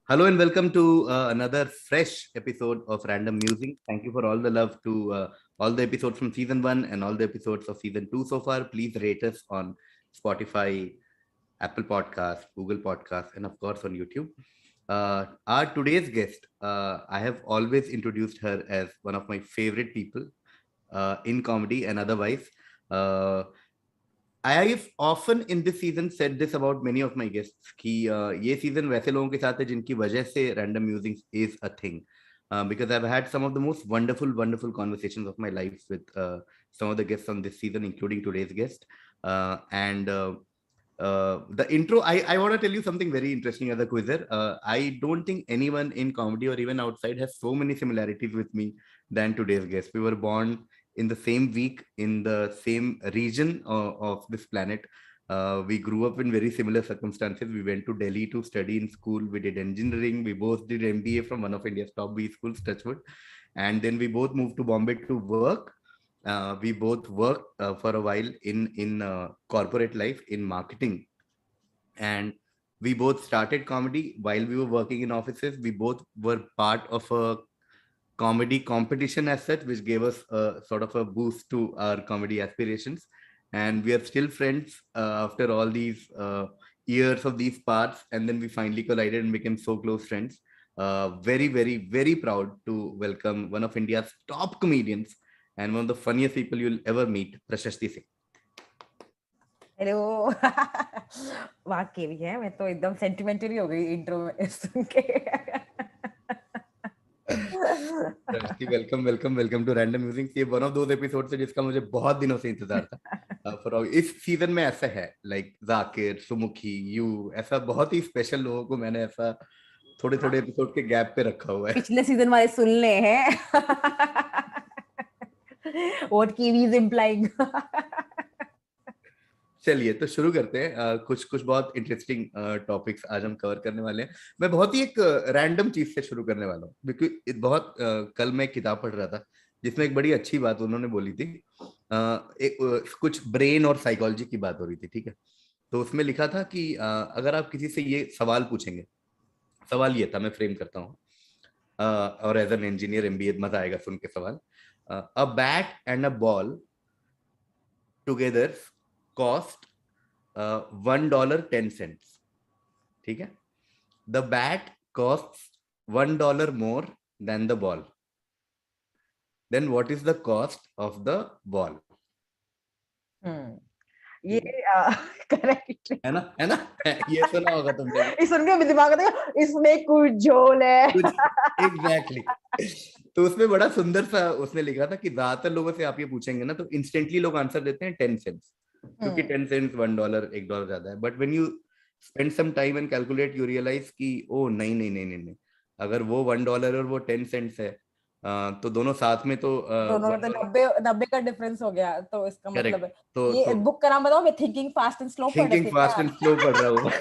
Hello and welcome to another fresh episode of Random Musing. Thank you for all the love to all the episodes from season 1 and all the episodes of season 2 so far. Please rate us on Spotify, Apple Podcast, Google Podcast, and of course on YouTube. Our today's guest, I have always introduced her as one of my favorite people in comedy and otherwise. I've often in this season said this about many of my guests कि ये season वैसे लोगों के साथ है जिनकी वजह से random musings is a thing. Because I've had some of the most wonderful conversations of my life with some of the guests on this season, including today's guest. And the intro, I want to tell you something very interesting as a quizzer. I don't think anyone in comedy or even outside has so many similarities with me than today's guest. We were born in the same week in the same region of this planet. We grew up in very similar circumstances. We went to Delhi to study in school. We did engineering. We both did MBA from one of India's top B schools, Touchwood. And then we both moved to Bombay to work. We both worked for a while in corporate life, in marketing. And we both started comedy while we were working in offices. We both were part of a comedy competition as such, which gave us a sort of a boost to our comedy aspirations. And we are still friends after all these years of these paths. And then we finally collided and became so close friends. Very proud to welcome one of India's top comedians and one of the funniest people you'll ever meet, Prashasti Singh. Hello वाकई भी है, मैं तो एकदम sentimentally हो गई intro में सुन के। Welcome to random music. ये वन ऑफ दोज एपिसोड्स है जिसका मुझे बहुत दिनों से इंतजार था। फॉर इस सीजन में ऐसा है, लाइक जाकिर, सुमुखी, यू, ऐसा बहुत ही स्पेशल लोगों को मैंने ऐसा थोड़े एपिसोड के गैप पे रखा हुआ है। पिछले सीजन वाले सुन ले हैं। What Kiwi is implying. चलिए तो शुरू करते हैं। कुछ बहुत इंटरेस्टिंग टॉपिक्स आज हम कवर करने वाले हैं। मैं बहुत ही एक रैंडम चीज से शुरू करने वाला हूँ, क्योंकि बहुत कल मैं एक किताब पढ़ रहा था जिसमें एक बड़ी अच्छी बात उन्होंने बोली थी। कुछ ब्रेन और साइकोलॉजी की बात हो रही थी, ठीक है। तो उसमें लिखा था कि अगर आप किसी से ये सवाल पूछेंगे, सवाल ये था, मैं फ्रेम करता हूँ और एज एन इंजीनियर MBA मजा आएगा सुन के सवाल। A bat and a ball together cost $1.10. ठीक है। The bat costs $1 more than the ball. Then what is the cost of the ball? ये करेक्ट है ना ये सुना होगा तुमने। इस सुन के दिमाग में इसमें कुछ झोल है। एग्जैक्टली। तो उसमें बड़ा सुंदर सा उसने लिखा था कि ज्यादातर लोगों से आप ये पूछेंगे ना तो इंस्टेंटली लोग आंसर देते हैं 10 सेंट्स, क्योंकि 10 सेंट्स $1 $1 ज्यादा है। But when you spend some time and calculate you realise कि ओ नहीं, अगर वो $1 और वो 10 सेंट्स है तो दोनों साथ में तो दोनों तो 90 का डिफरेंस हो गया। तो इसका मतलब है तो ये बुक का नाम बताओ। मैं थिंकिंग फास्ट एंड स्लो पढ़ रहा हूँ।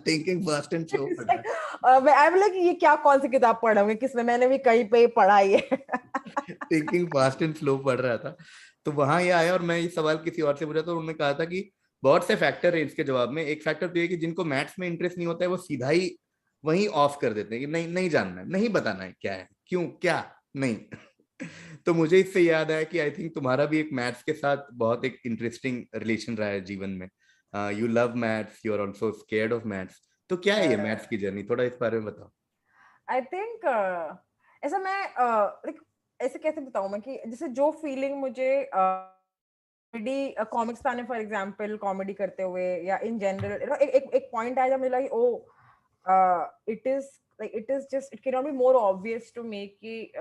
थिंकिंग फास्ट एंड स्लो पढ़ रहा हूँ। आई एम लाइक ये क्या कौन सी किताब पढ़ा हूँ किसमें, मैंने भी कहीं पे पढ़ा ही है। थिंकिंग फास्ट एंड स्लो पढ़ रहा था तो वहां ये आया और मैं ये सवाल किसी और से पूछा तो उन्होंने कहा था कि बहुत से फैक्टर है इसके जवाब में। एक फैक्टर तो ये कि जिनको मैथ्स में इंटरेस्ट नहीं होता है वो सीधा ही वहीं ऑफ कर देते हैं कि नहीं जानना है, नहीं बताना है क्या है, क्यों, क्या नहीं। तो मुझे इससे याद आया कि आई थिंक तुम्हारा भी एक मैथ्स के साथ बहुत एक इंटरेस्टिंग रिलेशन रहा है जीवन में। You love maths, you are also scared of maths. तो क्या है ये मैथ्स की जर्नी, थोड़ा इस बारे में बताओ। आई थिंक ऐसा मैं ऐसे कैसे बताऊं मैं कि जैसे जो फीलिंग मुझे कॉमेडी कॉमिक्स पढ़ने फॉर एग्जांपल कॉमेडी करते हुए या इन जनरल एक पॉइंट आया जब मुझे लगा oh it is just it can not be more obvious to me कि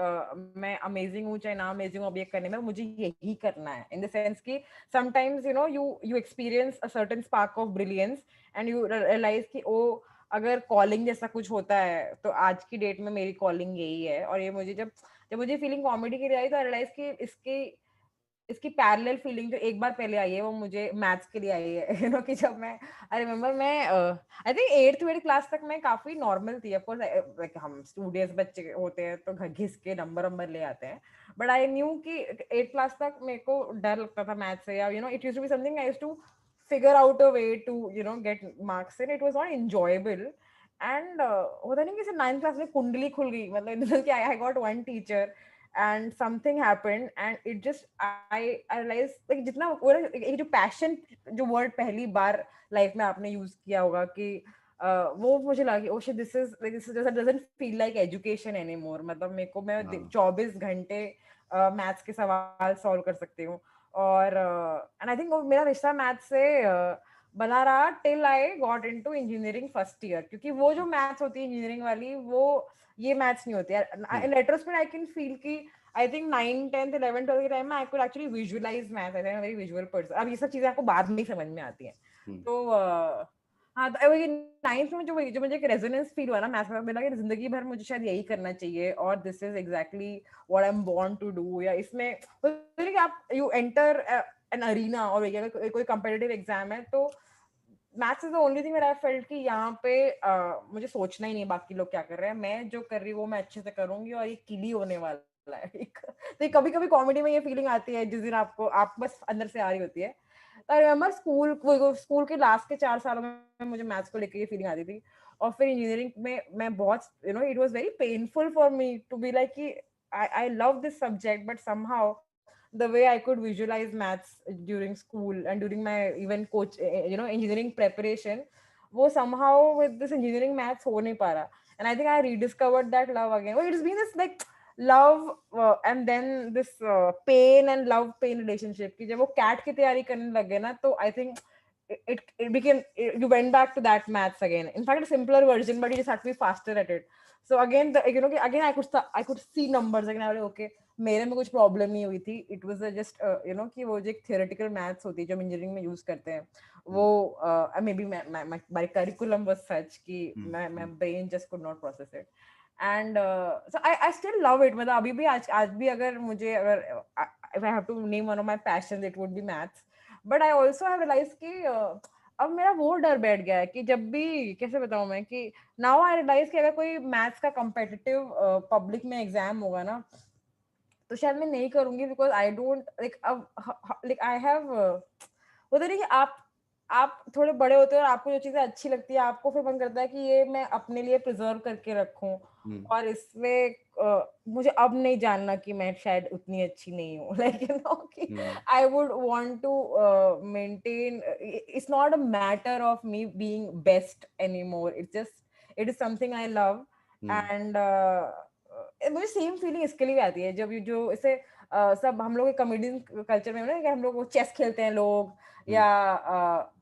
मैं अमेजिंग हूँ चाहे ना अमेजिंग हूँ अब ये करने में मुझे यही करना है। इन द सेंस कि sometimes you experience a certain spark of brilliance and you realise कि ओ अगर कॉलिंग जैसा कुछ होता है तो आज की डेट में मेरी कॉलिंग यही है। और ये मुझे जब मुझे फीलिंग कॉमेडी की आई तो आई रियलाइज कि इसकी पैरेलल फीलिंग जो एक बार पहले आई है वो मुझे मैथ्स के लिए आई है। कि जब मैं आई रिमेम्बर मैं आई थिंक 8th क्लास तक मैं काफी नॉर्मल थी। ऑफ कोर्स लाइक हम स्टूडेंट्स बच्चे होते हैं तो घिस के नंबर ले आते हैं। बट आई न्यू कि 8th क्लास तक मेरे को डर लगता था मैथ्स से या it used to be something I used to figure out a way to get marks in. It was not enjoyable. And होता नहीं कि 9th class में कुंडली खुल गई, मतलब कि I got one teacher and something happened and it just I realized like जितना वो एक जो passion जो word पहली बार life में आपने use किया होगा कि वो मुझे लगा oh shit, this doesn't feel like education anymore. मतलब मेरे को मैं 24 घंटे मैथ्स के सवाल सॉल्व कर सकती हूँ. और एंड आई थिंक मेरा रिश्ता मैथ्स से बना रहा till I got into engineering first year, क्योंकि वो जो मैथ्स होती है इंजीनियरिंग वाली, वो ये मैथ्स नहीं होती है. इन रेट्रोस्पेक्ट आई कैन फील कि I think 9th 10th 11th 12th के टाइम में I could actually visualise maths. I am very visual person. अब ये सब चीजें आपको बाद में ही समझ में आती हैं. तो हाँ, तो वही 9th में जो मुझे एक रेजोनेंस फील हुआ ना मैथ्स में, मिला कि जिंदगी भर मुझे शायद यही करना चाहिए और this is exactly what I am born to do. या इसमें कि आप यू एंटर एन अरीना और कोई कम्पिटिटिव एग्जाम है, तो maths is the only thing I felt कि यहाँ पे मुझे सोचना ही नहीं बाकी लोग क्या कर रहे हैं, मैं जो कर रही हूँ वो मैं अच्छे से करूंगी और ये किली होने वाला है. तो कभी कभी कॉमेडी में ये फीलिंग आती है जिस दिन आप बस अंदर से आ रही होती है. आई रिमेम्बर स्कूल के लास्ट के 4 सालों में मुझे मैथ्स को लेकर ये फीलिंग आती थी. और फिर इंजीनियरिंग में मैं बहुत it was very painful for me to be like कि I love this subject, but somehow the way I could visualize maths during school and during my even engineering preparation, wo somehow with this engineering maths ho nahi pa raha. And I think I rediscovered that love again. It's been this like love and then this pain and love pain relationship ki jab wo CAT की तैयारी करने लग गए ना, तो I think it became you went back to that maths again. In fact, a simpler version, but you just have to be faster at it. So again again I could see numbers again. I was like, okay, मेरे में कुछ problem नहीं हुई थी. It was just कि वो जो एक थियोरेटिकल मैथ्स होती है जो हम इंजीनियरिंग में यूज करते हैं, वो may be my curriculum was such कि my brain just could not process it. And so I still love it. मतलब अभी भी आज भी अगर मुझे if I have to name one of my passions, it would be maths. But I also have realized कि अब मेरा वो डर बैठ गया है कि जब भी, कैसे बताऊं मैं, कि नाउ आई रियलाइज कि अगर कोई मैथ्स का कॉम्पिटिटिव पब्लिक में एग्जाम होगा ना, तो शायद मैं नहीं करूंगी. बिकॉज आई डोंट लाइक अब लाइक आई हैव होता नहीं कि आप थोड़े बड़े होते हो और आपको जो चीजें अच्छी लगती है आपको फिर मन करता है कि ये मैं अपने लिए प्रिजर्व करके रखूं. और इसमें मुझे अब नहीं जानना कि मैं शायद उतनी अच्छी नहीं हूँ. लाइक कि I would want to maintain. It's not a matter of me being best anymore. It is something I love. And मुझे सेम फीलिंग इसके लिए आती है जब जो इसे सब हम लोग कॉमेडियन कल्चर में ना कि हम लोग चेस खेलते हैं लोग, या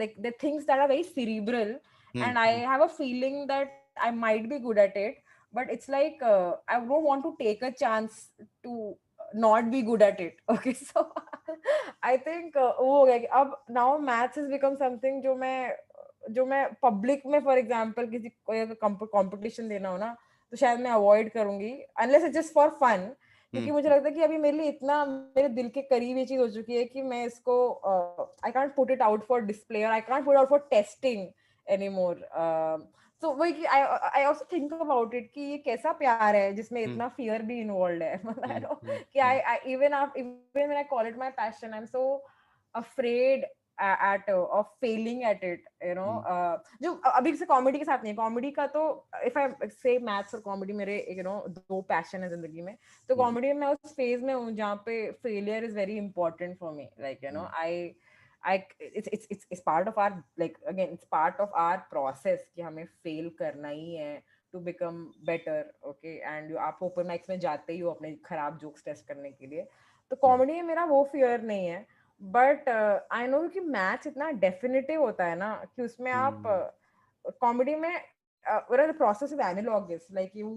like the things that are very cerebral, and I have a feeling that I might be good at it, but it's like I don't want to take a chance to not be good at it. Okay, so I think वो हो गया कि अब now maths has become something जो मैं public में for example किसी कोई कंपटीशन देना हो ना, तो शायद मैं अवॉइड करूंगी unless it's just for fun. क्योंकि मुझे लगता है कि अभी मेरे लिए इतना मेरे दिल के करीब ये चीज हो चुकी है कि मैं इसको I can't put it out for display और I can't put out for testing anymore. So वही कि I also think about it कि ये कैसा प्यार है जिसमें इतना फियर भी इन्वॉल्व है. मतलब कि I even when I call it my passion, I am so afraid of failing at it, जो अभी से कॉमेडी के साथ नहीं. कॉमेडी का तो इफ आई से मैथ्स और कॉमेडी मेरे दो पैशन है जिंदगी में, तो कॉमेडी में मैं उस फेज में हूँ जहाँ पे failure is very important for me. Like it's part of our, like again it's part of our process कि हमें फेल करना ही है to become better. Okay, and आप ओपन माइक्स में जाते ही हो अपने खराब जोक्स टेस्ट करने के लिए. तो कॉमेडी में मेरा वो फियर नहीं है. बट आई नो कि मैथ्स इतना डेफिनेटिव होता है ना कि उसमें आप कॉमेडी में the process is analogous, like you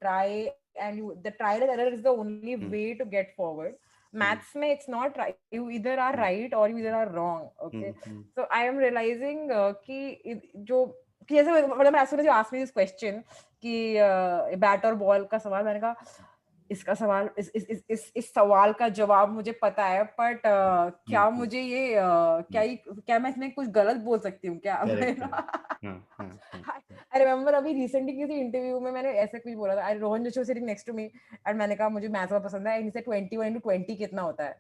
try and the trial and error is the only way to get forward. Maths में it's not right, you either are right or you either are wrong. Okay, so I am realizing कि जो कि जैसे मतलब as soon as you asked me this question कि bat और ball का सवाल, मैंने कहा इसका सवाल इस सवाल का जवाब मुझे पता है, बट क्या मुझे ये क्या मैं इसमें कुछ गलत बोल सकती हूँ क्या? आई रिमेम्बर अभी रिसेंटली किसी इंटरव्यू में मैंने ऐसे कुछ बोला था. Rohan Joshi sitting next to me and मैंने कहा मुझे मैथ्स बहुत पसंद है. एंड ही सेड 21 into 20 कितना होता है.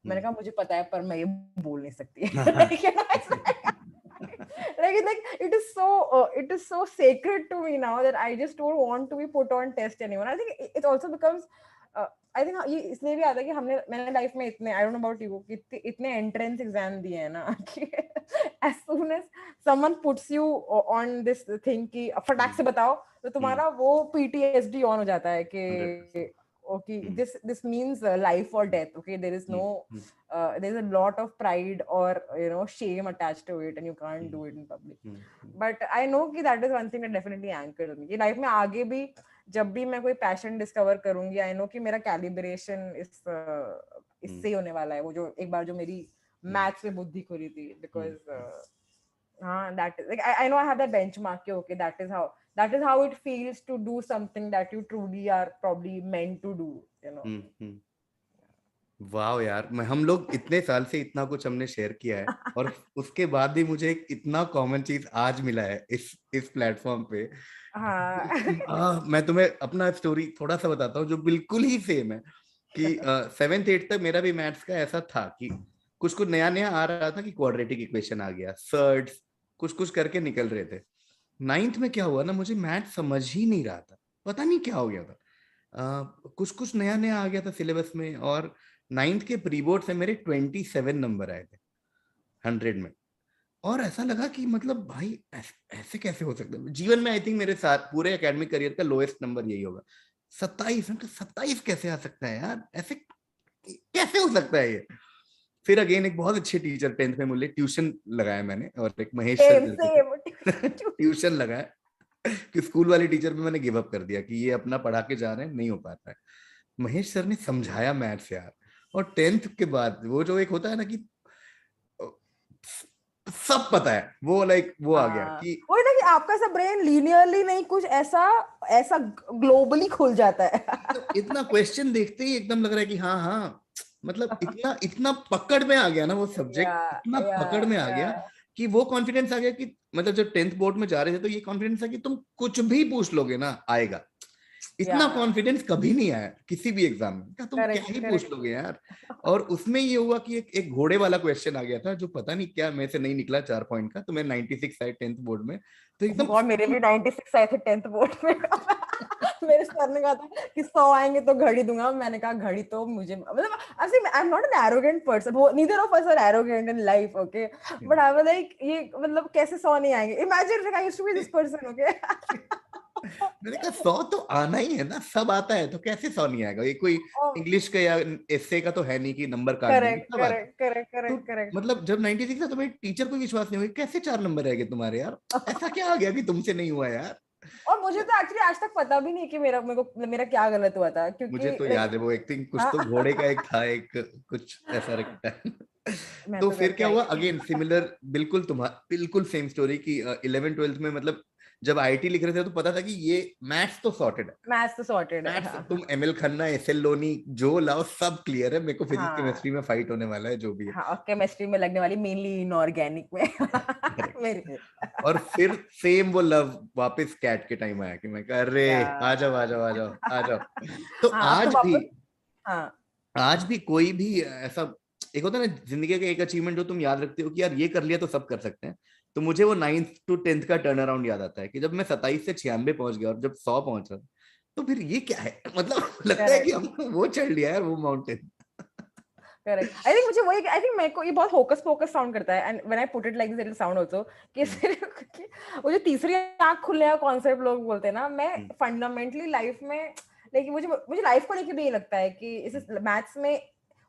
मैंने कहा मुझे पता है पर मैं ये बोल नहीं सकती. Like it is so sacred to me now that I just don't want to be put on test anymore. I think it also becomes I think ये इसलिए भी आता है कि मैंने लाइफ में इतने I don't know about you कि इतने एंट्रेंस एग्जाम दिए हैं ना कि as soon as someone puts you on this thing कि फटाक से बताओ तो तुम्हारा वो PTSD ऑन हो जाता है कि okay this means life or death. Okay, there is no there's a lot of pride or shame attached to it and you can't do it in public. But I know कि that is one thing that definitely anchored me कि life में आगे भी जब भी मैं कोई passion discover करूंगी आई नो कि मेरा कैलिब्रेशन इससे होने वाला है. वो जो एक बार जो मेरी मैथ्स में बुद्धि खुली थी बिकॉज हाँ that is like I know I have that benchmark कि okay that is how it feels to do something that you truly are probably meant to do, you know. वाह यार, हम लोग इतने साल से इतना कुछ हमने शेयर किया है और उसके बाद भी मुझे एक इतना कॉमन चीज आज मिला है इस प्लेटफॉर्म पे. मैं तुम्हें अपना स्टोरी थोड़ा सा बताता हूँ जो बिल्कुल ही सेम है कि 7th 8th तक मेरा भी मैथ्स का ऐसा था कि कुछ कुछ नया नया आ रहा था कि क्वाड्रेटिक इक्वेशन आ गया, सर्ड्स कुछ कुछ करके निकल रहे थे. 9th में क्या हुआ ना, मुझे मैथ्स समझ ही नहीं रहा था, पता नहीं क्या हो गया था. कुछ कुछ नया नया आ गया था सिलेबस में और 9th के प्री बोर्ड से मेरे 27 नंबर आए थे 100 में. और ऐसा लगा कि मतलब भाई ऐसे कैसे हो सकता है. जीवन में आई थिंक मेरे साथ पूरे एकेडमिक करियर का लोएस्ट नंबर यही होगा 27. 27 कैसे आ सकता है यार, ऐसे कैसे हो सकता है ये. फिर अगेन एक बहुत अच्छे टीचर 10th में मुझे ट्यूशन लगाया मैंने और एक महेश सर ट्यूशन लगाया कि स्कूल वाले टीचर पे मैंने गिव अप कर दिया कि ये अपना पढ़ा के जा रहे हैं, नहीं हो पाता है. महेश सर ने समझाया मैथ्स यार. और 10th के बाद वो जो एक होता है ना कि सब पता है वो वो आ गया कि वही ना कि आपका सब ब्रेन लीनियरली नहीं कुछ ऐसा ग्लोबली खुल जाता है. तो इतना क्वेश्चन देखते ही एकदम लग रहा है कि हाँ मतलब इतना पकड़ में आ गया ना वो सब्जेक्ट, इतना पकड़ में आ गया कि वो कॉन्फिडेंस आ गया कि मतलब जब 10th बोर्ड में जा रहे थे तो ये कॉन्फिडेंस था कि तुम कुछ भी पूछ लोगे ना आएगा. इतना कॉन्फिडेंस कभी नहीं आया किसी भी एग्जाम में, क्या तुम क्या ही पूछ लोगे यार. और उसमें ये हुआ कि एक घोड़े वाला क्वेश्चन आ गया था जो पता नहीं क्या मेरे से नहीं निकला 4 पॉइंट का, तो मैं 96 आए 10th बोर्ड में. तो एकदम और मेरे भी 96 आए थे 10th बोर्ड में. मेरे सर ने कहा था कि 100 आएंगे तो घड़ी दूंगा. मैंने कहा घड़ी तो मुझे मतलब I am not an arrogant person, neither of us are arrogant in life, okay, but I was like ये मतलब कैसे 100 नहीं आएंगे. Imagine I used to be this person, okay. मैंने कहा 100 तो आना ही है ना, सब आता है तो कैसे 100 नहीं आएगा. ये कोई इंग्लिश का या एस्से का तो है नहीं कि नंबर काट देंगे. करेक्ट. मतलब जब 96 था तो मेरे टीचर को विश्वास नहीं हुआ कैसे 4 नंबर रहेंगे तुम्हारे यार, ऐसा क्या आ गया कि तुमसे नहीं हुआ यार. और मुझे तो एक्चुअली आज तक पता भी नहीं कि मेरा क्या गलत हुआ था, क्योंकि मुझे तो याद है वो एक थिंग कुछ तो घोड़े का एक था एक कुछ ऐसा रखता है. तो फिर क्या हुआ अगेन सिमिलर बिल्कुल सेम स्टोरी की 11th 12th में मतलब जब आईटी लिख रहे थे तो पता था कि ये मैथ्स तो सॉर्टेड है. तुम एमएल खन्ना एसएल लोनी जो लाओ सब क्लियर है. मेरे को फिजिक्स केमिस्ट्री में फाइट होने वाला है जो भी है. हाँ, और केमिस्ट्री में लगने वाली मेनली इनऑर्गेनिक में मेरे. और फिर सेम वो लव वापस कैट के टाइम आया कि मैं कह अरे आ जाओ. तो आज भी कोई भी ऐसा एक होता है ना जिंदगी का एक अचीवमेंट जो तुम याद रखते हो कि यार ये कर लिया तो सब कर सकते हैं. तो मुझे वो 9th to 10th का टर्न अराउंड याद आता है कि जब मैं 27 से 96 पहुंच गया और जब 100 पहुंचा तो फिर ये क्या है, मतलब लगता है कि हम वो चढ़ लिया यार वो माउंटेन. करेक्ट. आई थिंक मेरे को ये बहुत होकस पोकस साउंड करता है and when I put it like this it will sound also कि वो जो तीसरी आंख खुलने का कॉन्सेप्ट लोग बोलते हैं ना, मैं फंडामेंटली लाइफ में लाइक मुझे लाइफ को लेके भी ये लगता है कि इस मैथ्स में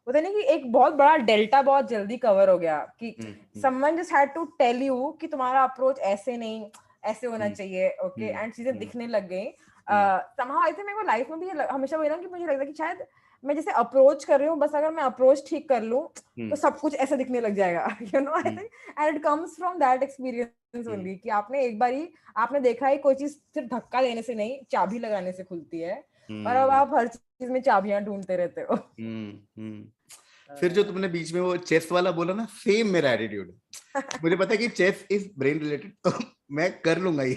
होता है ना कि एक बहुत बड़ा डेल्टा बहुत जल्दी कवर हो गया कि someone just had to tell you कि तुम्हारा अप्रोच ऐसे नहीं ऐसे होना चाहिए, ओके, एंड चीजें दिखने लग गई. समहाउ आई थिंक मेरे को लाइफ में भी हमेशा वही ना कि मुझे लगता है कि शायद मैं जैसे अप्रोच कर रही हूँ, बस अगर मैं अप्रोच ठीक कर लूँ तो सब कुछ ऐसा दिखने लग जाएगा, you know. I think and it comes from that experience only कि आपने एक बार ही आपने देखा है कोई चीज सिर्फ धक्का देने से नहीं चाबी लगाने से खुलती है, और अब आप हर चीज में चाबियां ढूंढते रहते हो. फिर जो तुमने बीच में वो चेस वाला बोला ना, सेम मेरा एटीट्यूड है. मुझे पता है कि चेस इज ब्रेन रिलेटेड तो मैं कर लूंगा ये.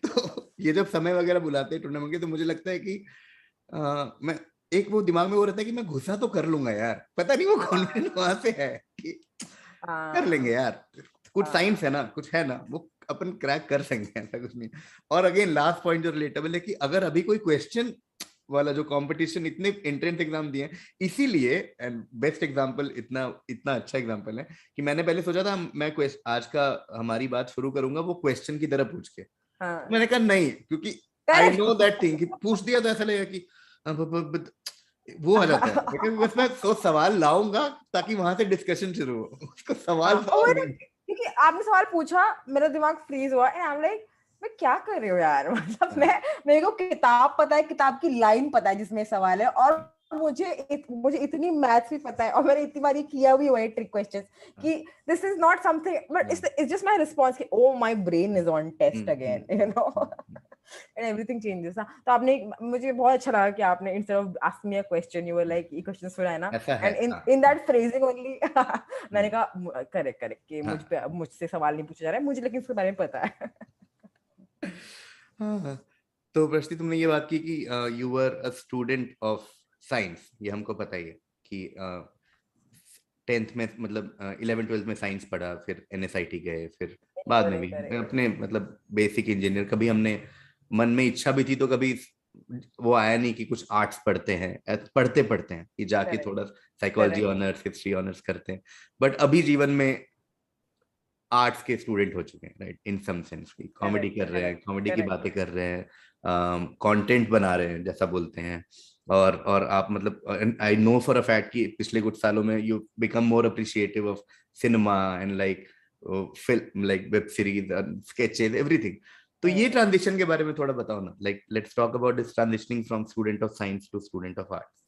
तो ये जब समय वगैरह बुलाते हैं टूर्नामेंट के तो मुझे लगता है कि मैं एक वो दिमाग में वो रहता है कि मैं घुसा तो कर लूंगा यार, पता नहीं वो कॉन्फिडेंस वहां से है कि कर लेंगे यार, कुछ साइंस है ना, कुछ है ना, वो अपन क्रैक कर सकते हैं, ऐसा कुछ नहीं। और अगेन लास्ट पॉइंट जो रिलेटेबल है कि अगर अभी कोई क्वेश्चन वाला जो कंपटीशन, इतने एंट्रेंस एग्जाम दिए हैं, इसीलिए, एंड बेस्ट एग्जांपल, इतना इतना अच्छा एग्जांपल है कि मैंने पहले सोचा था मैं आज का हमारी बात शुरू करूंगा वो क्वेश्चन की तरह पूछ के, मैंने कहा नहीं, क्योंकि आई नो दैट थिंग कि पूछ दिया तो ऐसा लगेगा कि वो आ जाता है, लेकिन बस मैं सवाल लाऊंगा ताकि वहां से डिस्कशन शुरू हो, उसको सवाल और क्योंकि आपने सवाल पूछा, मेरा दिमाग फ्रीज हुआ एंड आई एम लाइक मैं क्या कर रही हूँ यार, मतलब मैं, मेरे को किताब पता है, किताब की लाइन पता है जिसमें सवाल है, और मुझे इतनी मैथ्स भी पता है, और मैंने इतनी बार किया भी हुआ है ट्रिक क्वेश्चंस कि this is not something, but it's just my response कि oh my brain is on test again, you know, and everything changes ना। तो आपने, मुझे बहुत अच्छा लगा कि आपने instead of asking me a question you were like ये क्वेश्चन सुना है ना, and in that phrasing only मैंने कहा करेक्ट करेक्ट कि मुझ पे मुझसे सवाल नहीं पूछा जा रहा है मुझे, लेकिन इसके बारे में पता है। हाँ। तो प्रश्न, तुमने ये बात की कि you were a student of science, ये हमको पता ही है कि 10th में, मतलब 11th 12th में साइंस पढ़ा, फिर एनएसआईटी गए, फिर बाद में भी अपने मतलब बेसिक इंजीनियर, कभी हमने मन में इच्छा भी थी तो कभी वो आया नहीं कि कुछ आर्ट्स पढ़ते हैं, पढ़ते पढ़ते हैं कि जाके थोड़ा साइकोलॉजी ऑनर्स, हिस्ट्री ऑनर्स करते हैं, बट अभी जीवन में आर्ट्स के स्टूडेंट हो चुके हैं, राइट, इन सम सेंस की कॉमेडी कर रहे हैं, कॉमेडी की बातें कर रहे हैं, कंटेंट बना रहे हैं जैसा बोलते हैं, और आप मतलब I know for a fact कि पिछले कुछ सालों में you become more appreciative of cinema and like film, like web series, sketches, everything. तो ये ट्रांजिशन के बारे में थोड़ा बताओ ना, like let's talk about this transitioning from student of science to student of arts.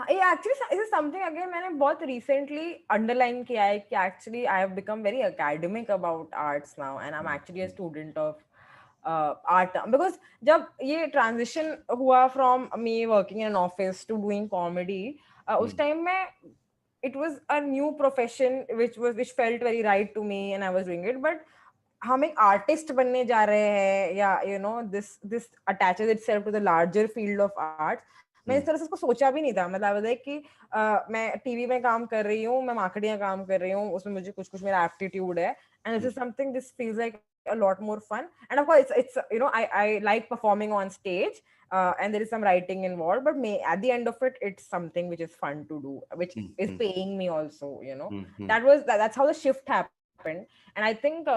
ये एक्चुअली इज समथिंग अगेन मैंने बहुत रिसेंटली अंडरलाइन किया है कि actually I have become very academic about arts now and I am actually a student of art, because जब ये transition हुआ from me working in an office to doing comedy, उस time में it was a new profession which felt very right to me and I was doing it, but हम एक artist बनने जा रहे हैं या you know this attaches itself to the larger field of art, मैं इस तरह से उसको सोचा भी नहीं था। मतलब लाइक कि मैं टीवी में काम कर रही हूँ, मैं मार्केटिंग में काम कर रही हूँ, उसमें मुझे कुछ कुछ मेरा एप्टीट्यूड है and this is something this feels like a lot more fun, and of course it's you know I like performing on stage, and there is some writing involved, but at the end of it it's something which is fun to do, which is paying me also, you know. That's how the shift happened, and I think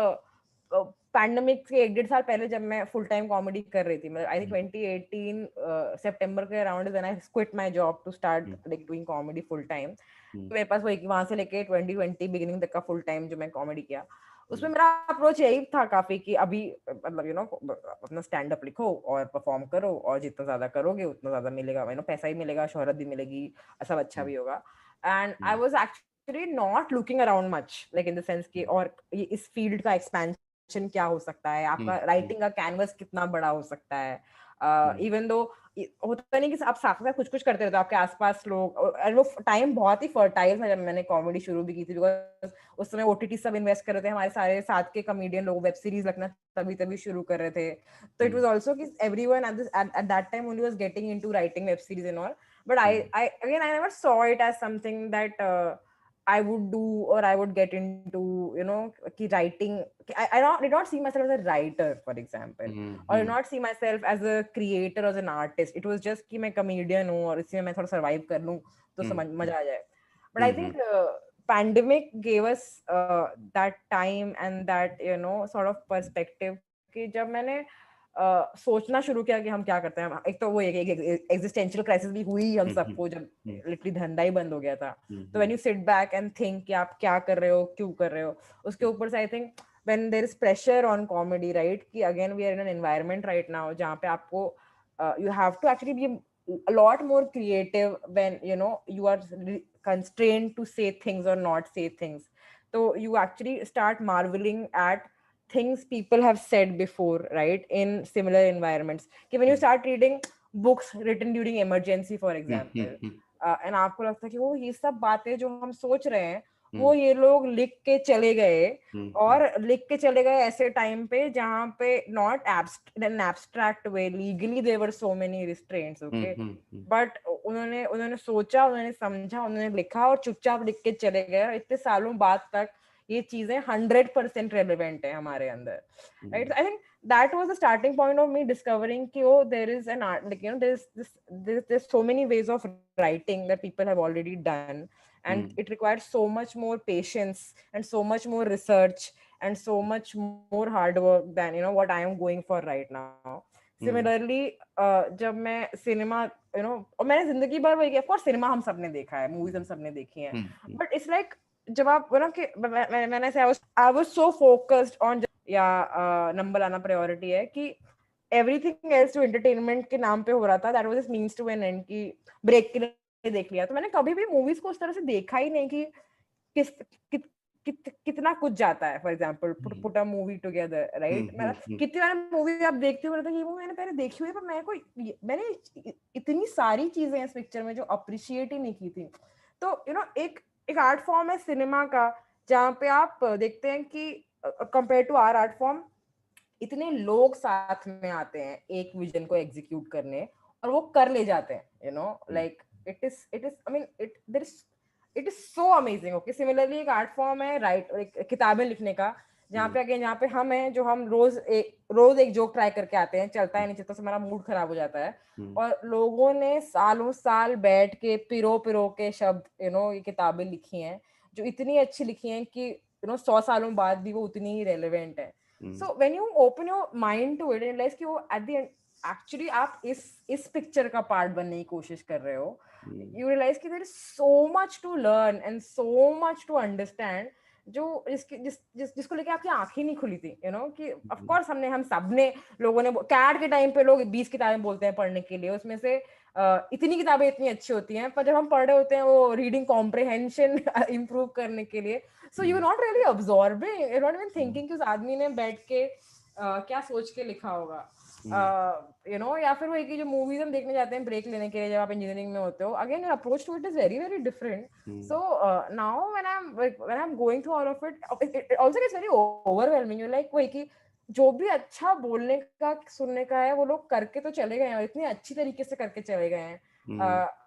pandemic के 1-1.5 साल पहले जब मैं full time comedy कर रही थी, मतलब I think 2018 सितंबर के around when I quit my job to start like doing comedy full time, तो मेरे पास वही वहां से लेके 2020 बिगिनिंग तक का फुल टाइम जो मैं कॉमेडी किया, उसमें मेरा अप्रोच यही था काफी कि अभी मतलब यू नो अपना स्टैंड अप लिखो और परफॉर्म करो, और जितना ज्यादा करोगे उतना ज्यादा मिलेगा, यू नो पैसा ही मिलेगा, शोहरत भी मिलेगी, सब अच्छा भी होगा। And I was actually not looking around much like in the sense कि और इस फील्ड का एक्सपेंशन क्या हो सकता है, आपका राइटिंग का कैनवस कितना बड़ा हो सकता है, इवन दो होता नहीं कि आप साथ साथ कुछ कुछ करते रहते हो, आपके आसपास लोग, और वो टाइम बहुत ही फर्टाइल था जब मैंने कॉमेडी शुरू भी की थी, बिकॉज उस समय ओटीटी सब इन्वेस्ट कर रहे थे, हमारे सारे साथ के कॉमेडियन लोग वेब सीरीज लगना तभी शुरू कर रहे थे, तो इट वाज आल्सो कि everyone at that time only was getting into writing web series and all, but I never saw it as something that I would do or I would get into, you know, writing. I did not see myself as a writer, for example, or did not see myself as a creator or as an artist. It was just कि मैं comedian हूँ और इसमें मैं थोड़ा survive कर लूँ तो समझ मजा आ जाए. But I think pandemic gave us that time and that, you know, sort of perspective कि जब मैंने सोचना शुरू किया कि हम क्या करते हैं, एक तो वो एक एग्जिस्टेंशियल क्राइसिस भी हुई हम सबको जब लिटरली धंधा ही बंद हो गया था, तो when you sit back and think कि आप क्या कर रहे हो, क्यों कर रहे हो, उसके ऊपर से I think when there is pressure on comedy, right, कि again we are in an environment right now जहाँ पे आपको you have to actually be a lot more creative when you know you are constrained to say things or not say things, so you actually start marveling at things people have said before, right, in similar environments. When you start reading books written during emergency, for example, and आपको लगता है कि वो ये सब बातें जो हम सोच रहे हैं वो ये लोग लिख के चले गए, और हम्म लिख के चले गए ऐसे टाइम पे जहाँ पे not an abstract way, legally there were so many restraints, okay, but उन्होंने उन्होंने सोचा, उन्होंने समझा, उन्होंने लिखा और चुपचाप लिख के चले गए, और इतने सालों बाद तक ये चीजें 100% रेलिवेंट है हमारे अंदर, right? I think that was the starting point of me discovering कि oh, there is an art, like, you know, there's so many ways of writing that people have already done, and it requires so much more patience and so much more research and so much more hard work than, you know, what I am going for right now. Similarly, जब मैं cinema, you know, और मैंने जिंदगी भर वही, of course cinema हम सबने देखा है, मूवीज हम सबने देखी हैं, but it's like जब आप, you know, कि मैंने से I was so focused on, या नंबर आना प्रायोरिटी है, कि एवरीथिंग एल्स टू एंटरटेनमेंट के नाम पे हो रहा था, that was just means to an end, की ब्रेक के लिए देख लिया। तो मैंने कभी भी मूवीज को उस तरह से देखा ही नहीं कि किस कितना कुछ जाता है। For example put a movie together, right? कितनी बार मूवी आप देखते हो, ये मूवी मैंने पहले देखी हुई है, पर मैंने इतनी सारी चीजें इस पिक्चर में जो अप्रिशिएट ही नहीं की थी। तो यू नो एक आर्ट फॉर्म है सिनेमा का, जहाँ पे आप देखते हैं कि compare to our art form, इतने लोग साथ में आते हैं एक विजन को एग्जीक्यूट करने, और वो कर ले जाते हैं, you know, like it is I mean it is so amazing. Okay, similarly एक आर्ट फॉर्म है राइट, किताबें लिखने का, जहाँ पे अगेन, जहाँ पे हम हैं, जो हम रोज एक जोक ट्राई करके आते हैं, चलता है नहीं चलता, तो हमारा मूड खराब हो जाता है, और लोगों ने सालों साल बैठ के पिरो के शब्द, यू नो, ये किताबें लिखी हैं, जो इतनी अच्छी लिखी हैं कि, यू नो, 100 सालों बाद भी वो उतनी ही रेलेवेंट है। So when you open your mind to it and realize कि वो at the end actually आप इस पिक्चर का पार्ट बनने की कोशिश कर रहे हो, you realize कि there is so much to learn and so much to understand, जो जिसको लेके आपकी आंखें नहीं खुली थी, you know, कि of course हम सबने लोगों ने कैट के टाइम पे लोग 20 किताबें बोलते हैं पढ़ने के लिए, उसमें से इतनी किताबें इतनी अच्छी होती हैं, पर जब हम पढ़ रहे होते हैं वो रीडिंग कॉम्प्रिहेंशन इंप्रूव करने के लिए, so you're not really absorbing, you're not even thinking कि उस आदमी ने बैठ के क्या सोच के लिखा होगा, you know, या फिर वो एक जो मूवीज हम देखने जाते हैं ब्रेक लेने के लिए, जब आप इंजीनियरिंग में होते हो, again your approach to it is very very different. So now when I'm going through all of it also gets very overwhelming. You're like, वही कि जो भी अच्छा बोलने का सुनने का है वो लोग करके तो चले गए हैं, और इतनी अच्छी तरीके से करके चले गए हैं।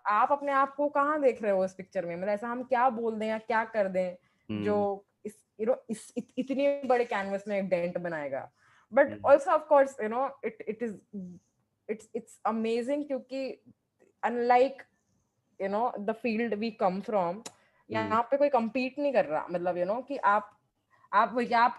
आप अपने आप को कहाँ देख रहे हो इस पिक्चर में? मतलब ऐसा हम क्या बोल दें या क्या कर दें जो इतनी बड़े कैनवस में एक डेंट बनाएगा? But also of course, you know, it's amazing, क्योंकि unlike, you know, the field we come from, यहाँ पे कोई compete नहीं कर रहा, मतलब, यू नो, कि आप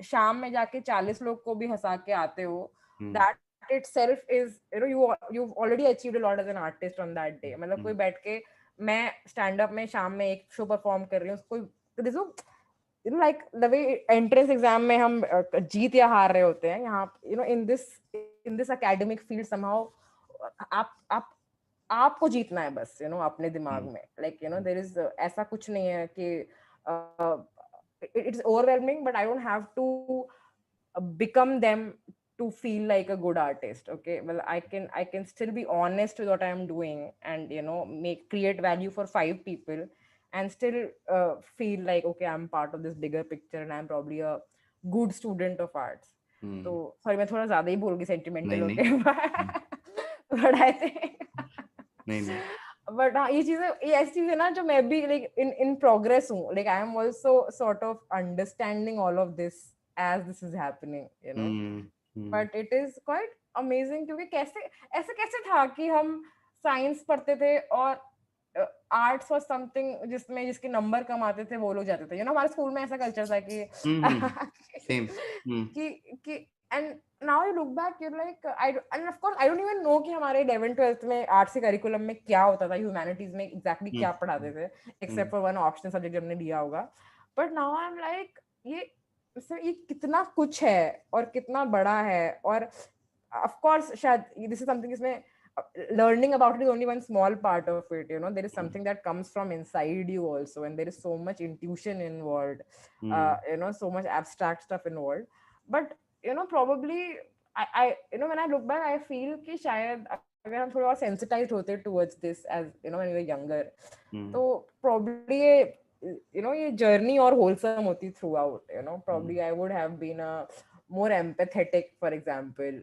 शाम में जाके 40 लोग को भी हंसा के आते हो, that itself is, you know, you've already achieved a lot as an artist on that day. मतलब कोई बैठ के, मैं स्टैंड अप में शाम में एक शो परफॉर्म कर रही हूँ, कोई देखो, you know, like the way entrance exam में हम जीत या हार रहे होते हैं, यहाँ, you know, in this academic field somehow आप आपको जीतना है बस, you know, अपने दिमाग में, like, you know, there is ऐसा कुछ नहीं है कि it's overwhelming, but I don't have to become them to feel like a good artist. Okay, well, I can still be honest with what I am doing, and, you know, create value for 5 people, and still feel like, okay, I'm part of this bigger picture and I'm probably a good student of arts. So sorry, मैं थोड़ा ज़्यादा ही बोल गई sentimental होके, but I think but हाँ, ये ऐसी चीज़ है ना जो मैं भी like in progress हूँ, like I am also sort of understanding all of this as this is happening, you know. But it is quite amazing, क्योंकि कैसे था कि हम साइंस पढ़ते थे और आर्ट्स वाज समथिंग जिसके नंबर कम आते थे वो लोग जाते थे, यू नो, हमारे स्कूल में ऐसा कल्चर था कि सेम कि and now you look back, you're like, and of course I don't even know कि हमारे 11th 12th में आर्ट्स के करिकुलम में क्या होता था, ह्यूमैनिटीज में एग्जैक्टली क्या पढ़ाते थे, except for one optional subject हमने लिया होगा। But now I am like, ये कितना कुछ है और कितना बड़ा है, और of course शायद this is something इसमें learning about it is only one small part of it, you know, there is something that comes from inside you also, and there is so much intuition involved, you know, so much abstract stuff involved, but, you know, probably I you know, when I look back I feel कि शायद अगर हम थोड़ा और sensitized होते towards this, as you know, when we were younger, तो probably you know, ये journey और wholesome होती throughout, you know, probably I would have been a more empathetic, for example,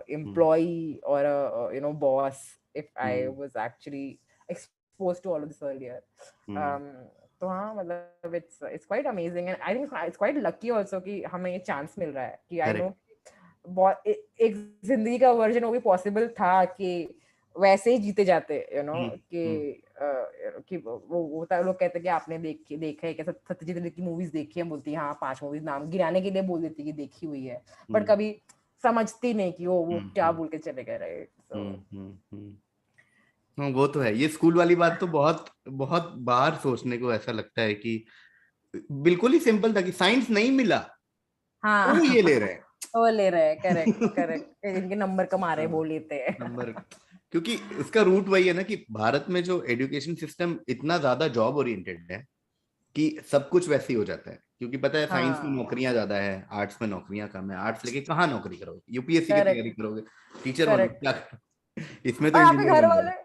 employee or a you know, boss if I was actually exposed to all of this earlier. तो हाँ, मतलब it's quite amazing, and I think it's quite lucky also कि हमें ये chance मिल रहा है कि I know बहुत एक जिंदगी का वर्जन वो भी पॉसिबल था कि वैसे ही जीते जाते, यू नो, कि वो लोग कहते हैं कि आपने देखा है कैसा, सत्यजीत रे की मूवीज देखी है, बोलती है हाँ 5 मूवीज नाम गिराने के लिए बोल देती कि देखी हुई है, बट कभी समझती नहीं कि वो क्या बोल के चले गए, राइट? सो हाँ, वो तो है। ये स्कूल वाली बात तो बहुत बहुत बार सोचने को ऐसा लगता है कि बिल्कुल ही सिंपल था कि साइंस नहीं मिला, हाँ वो ये ले रहे हैं। वो ले रहे हैं, करेक्ट करेक्ट, इनके नंबर कमा रहे वो लेते हैं नंबर, क्योंकि उसका रूट वही है ना कि भारत में जो एजुकेशन सिस्टम इतना ज्यादा जॉब ओरिएंटेड है कि सब कुछ वैसे ही हो जाता है, क्योंकि पता है साइंस में हाँ नौकरियां ज्यादा है, आर्ट्स में नौकरियां कम है। आर्ट्स लेके कहाँ नौकरी करोगे? यूपीएससी की तैयारी करेक्ट करोगे, टीचर बनोगे, करेक्ट। क्या करोगे? इसमें तो और इंजीनियर बन जाओगे।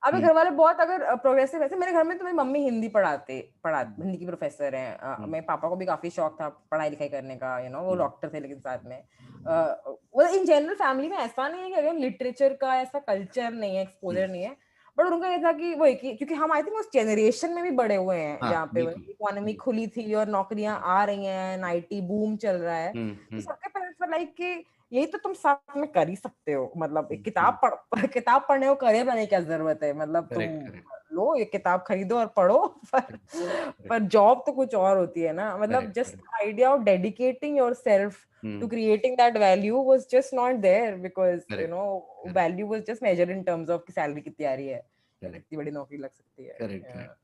आपके घर वाले बहुत अगर प्रोग्रेसिव, वैसे मेरे घर में तो मेरी मम्मी हिंदी हम्म, हिंदी की प्रोफेसर हैं, मेरे पापा को भी काफी शौक था पढ़ाई लिखाई करने का, यू नो, वो डॉक्टर थे, लेकिन साथ में वो इन जनरल फैमिली में ऐसा नहीं है कि अगर लिटरेचर का ऐसा कल्चर नहीं है, एक्सपोजर नहीं है, बट उनका ये था कि वही कि क्योंकि हम आई थिंक उस जनरेशन में भी बड़े हुए हैं हाँ जहाँ पे बिल्कुल। इकोनॉमी खुली थी और नौकरियां आ रही हैं, आईटी बूम चल रहा है, तो हम्म, सबके पेरेंट्स लाइक कि यही तो तुम साथ में कर ही सकते हो, मतलब एक हम्म, किताब पढ़ने को करियर बनाने की क्या जरूरत है, मतलब तुम करेक्ट करेक्ट लो ये किताब खरीदो और पढ़ो पर जॉब तो कुछ और होती है ना, मतलब correct just correct. Idea of dedicating yourself to creating that value was just not there because you correct know correct value was just measured in terms of कि सैलरी कितनी आ रही है या करेक्ट कितनी बड़ी नौकरी लग सकती है। Correct correct.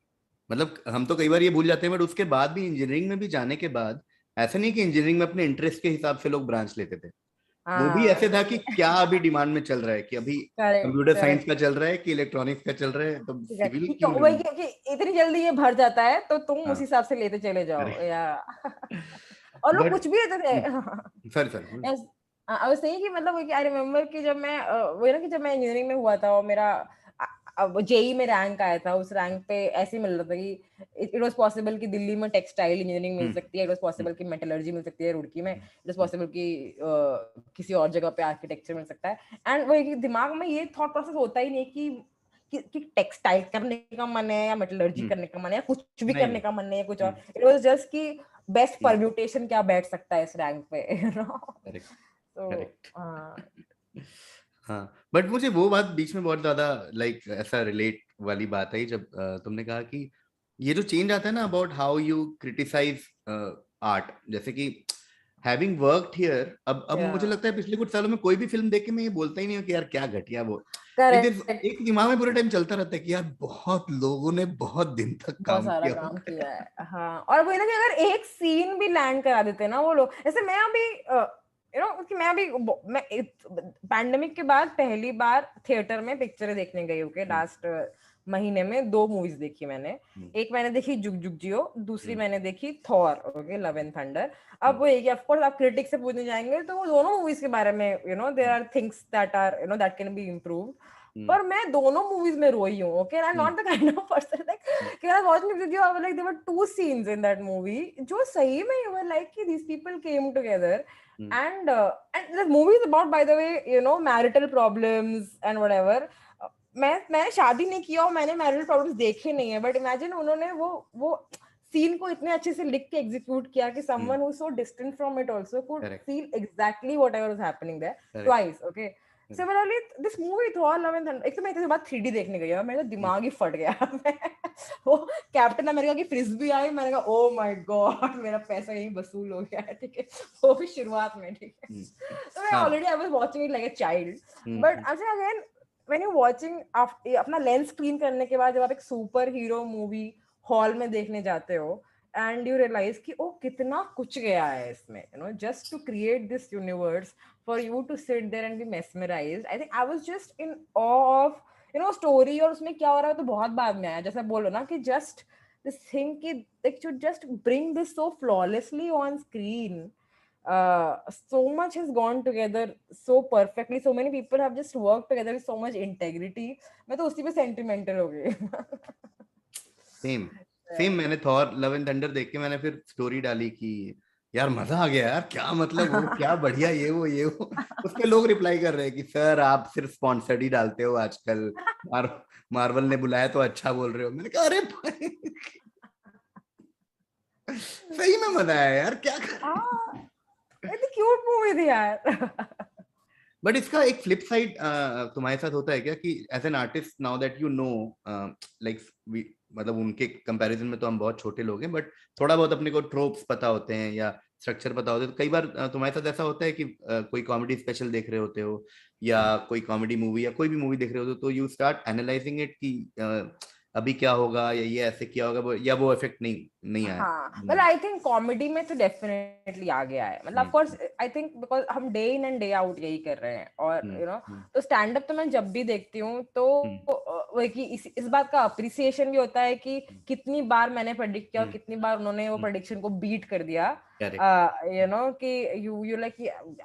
मतलब हम तो कई बार ये भूल जाते हैं, बट उसके बाद भी इंजीनियरिंग में भी जाने के बाद ऐसा नहीं कि इंजीनियरिंग में अपने इंटरेस्ट के हिसाब से लोग ब्रांच लेते थे। वो भी हाँ ऐसे था कि क्या अभी डिमांड में चल रहा है, कि अभी करेक्ट कंप्यूटर साइंस करेक्ट। का चल रहा है कि इलेक्ट्रॉनिक्स का चल रहा है, तो ठीक है, सिविल कि क्यों वही लूं? कि इतनी जल्दी ये भर जाता है तो तुम उस हाँ हिसाब से लेते चले जाओ करेक्ट। या और लोग बट कुछ भी लेते थे। Sorry sorry. Yes, I was saying कि मतलब वही कि आई रिमेम्बर कि जब मैं वही ना कि जब मैं इंजीनियरिंग में हुआ था और मेरा जेई में रैंक आया था, उस रैंक पे ऐसे ही मिल रहा था कि इट वाज पॉसिबल कि दिल्ली में टेक्सटाइल इंजीनियरिंग मिल सकती है, इट वाज पॉसिबल कि मेटलर्जी मिल सकती है रुड़की में, इट वाज पॉसिबल कि किसी और जगह पे आर्किटेक्चर मिल सकता है, एंड वही कि दिमाग में ये थॉट प्रोसेस होता ही नहीं कि टेक्सटाइल करने का मन है या मेटलर्जी करने का मन है या कुछ भी नहीं करने नहीं। का मन है या कुछ और, इट वाज जस्ट कि बेस्ट परम्यूटेशन क्या बैठ सकता है इस रैंक पे, यू नो। करेक्ट तो करेक्ट। हाँ, बट मुझे वो बात बीच में बहुत ज्यादा लाइक ऐसा रिलेट वाली बात है जब तुमने कहा कि ये जो चेंज आता है ना about how you criticise art, जैसे कि हैविंग वर्कड हियर, अब मुझे लगता है पिछले कुछ सालों में कोई भी फिल्म देख के मैं ये बोलता ही नहीं हूँ कि यार क्या घटिया वो। करेक्ट, एक दिमाग में पूरे टाइम चलता रहता है कि यार बहुत लोगों ने बहुत दिन तक बहुत काम सारा किया काम होगा। किया है, हाँ, और वही ना कि अगर एक सीन भी लैंड करा देते ना वो लोग, जैसे मैं अभी यू नो कि मैं पैंडेमिक के बाद पहली बार थिएटर में पिक्चरें देखने गई, ओके, लास्ट महीने में 2 मूवीज देखी मैंने। एक मैंने देखी जुग जुग जियो, दूसरी मैंने देखी Thor, okay, love and thunder. अब वो एक ऑफ कोर्स आप क्रिटिक से पूछने जाएंगे तो वो दोनों मूवीज के बारे में you know there are things that are you know that can be improved, पर मैं दोनों मूवीज में रोई हूँ, okay, I am not the kind of person like कि I was watching video I was like there were 2 scenes in that movie जो सही में यू वर लाइक कि these people came together and the movie is about, by the way, you know, marital problems and whatever. मैंने शादी नहीं किया और मैंने मैरिटल प्रॉब्लम्स देखे नहीं है, बट इमेजिन उन्होंने वो सीन को इतने अच्छे से लिख के एग्जीक्यूट किया कि someone who is so distant from it also could correct feel exactly whatever was happening there correct. twice, okay. Similarly, this movie Thor Love and Thunder, एक तो मैं इसके बाद 3D देखने गई और मेरा दिमाग ही फट गया वो कैप्टन अमेरिका की फ्रिस्बी आई, मैंने कहा ओ माय गॉड मेरा पैसा यहीं वसूल हो गया है, ठीक है, वो भी शुरुआत में, ठीक है। तो मैं हाँ। Already I was watching it like a child, but अच्छा अगेन व्हेन यू वाचिंग अपना लेंस क्लीन करने के बाद जब आप एक सुपर हीरो मूवी हॉल में देखने जाते हो एंड यू रियलाइज कि ओ कितना कुछ गया है इसमें, you know, just to create this universe for you to sit there and be mesmerised. I think I was just in awe of you know story, और उसमें क्या हो रहा है तो बहुत बाद में आया, जैसा बोलो ना कि जस्ट दिस थिंग कि they should just bring this so flawlessly on screen. So much has gone together so perfectly, so many people have just worked together with so much integrity. मैं तो उसी पे sentimental हो गई same same मैंने Thor love and thunder देख के मैंने फिर स्टोरी डाली कि यार मजा आ गया यार, क्या मतलब वो क्या बढ़िया ये वो उस पे लोग रिप्लाई कर रहे हैं कि सर आप सिर्फ स्पॉन्सर्ड ही डालते हो आजकल, मार्वल ने बुलाया तो अच्छा बोल रहे हो। मैंने कहा अरे भाई सही में मजा आया यार, क्या इतनी क्यूट मूवी थी यार। बट इसका एक फ्लिप साइड तुम्हारे साथ होता है क्या कि as an artist now that you know, like मतलब उनके कंपैरिजन में तो हम बहुत छोटे लोग हैं, बट थोड़ा बहुत अपने को ट्रोप्स पता होते हैं या स्ट्रक्चर पता होता है, तो कई बार तुम्हारे साथ ऐसा होता है कि कोई कॉमेडी स्पेशल देख रहे होते हो या कोई कॉमेडी मूवी या कोई भी मूवी देख रहे होते हो, तो यू स्टार्ट एनालाइजिंग इट कि अभी क्या होगा या ये ऐसे किया होगा, या वो इफेक्ट नहीं आया? हाँ, मतलब आई थिंक कॉमेडी में तो डेफिनेटली आ गया है, मतलब of course I think because हम day in and day out यही कर रहे हैं, और यू नो तो स्टैंड अप तो मैं जब भी देखती हूँ तो वो कि इस बात का अप्रिसिएशन भी होता है कि कितनी बार मैंने प्रेडिक्ट किया और कितनी बार उन्होंने वो प्रेडिक्शन को बीट कर दिया, you know कि you like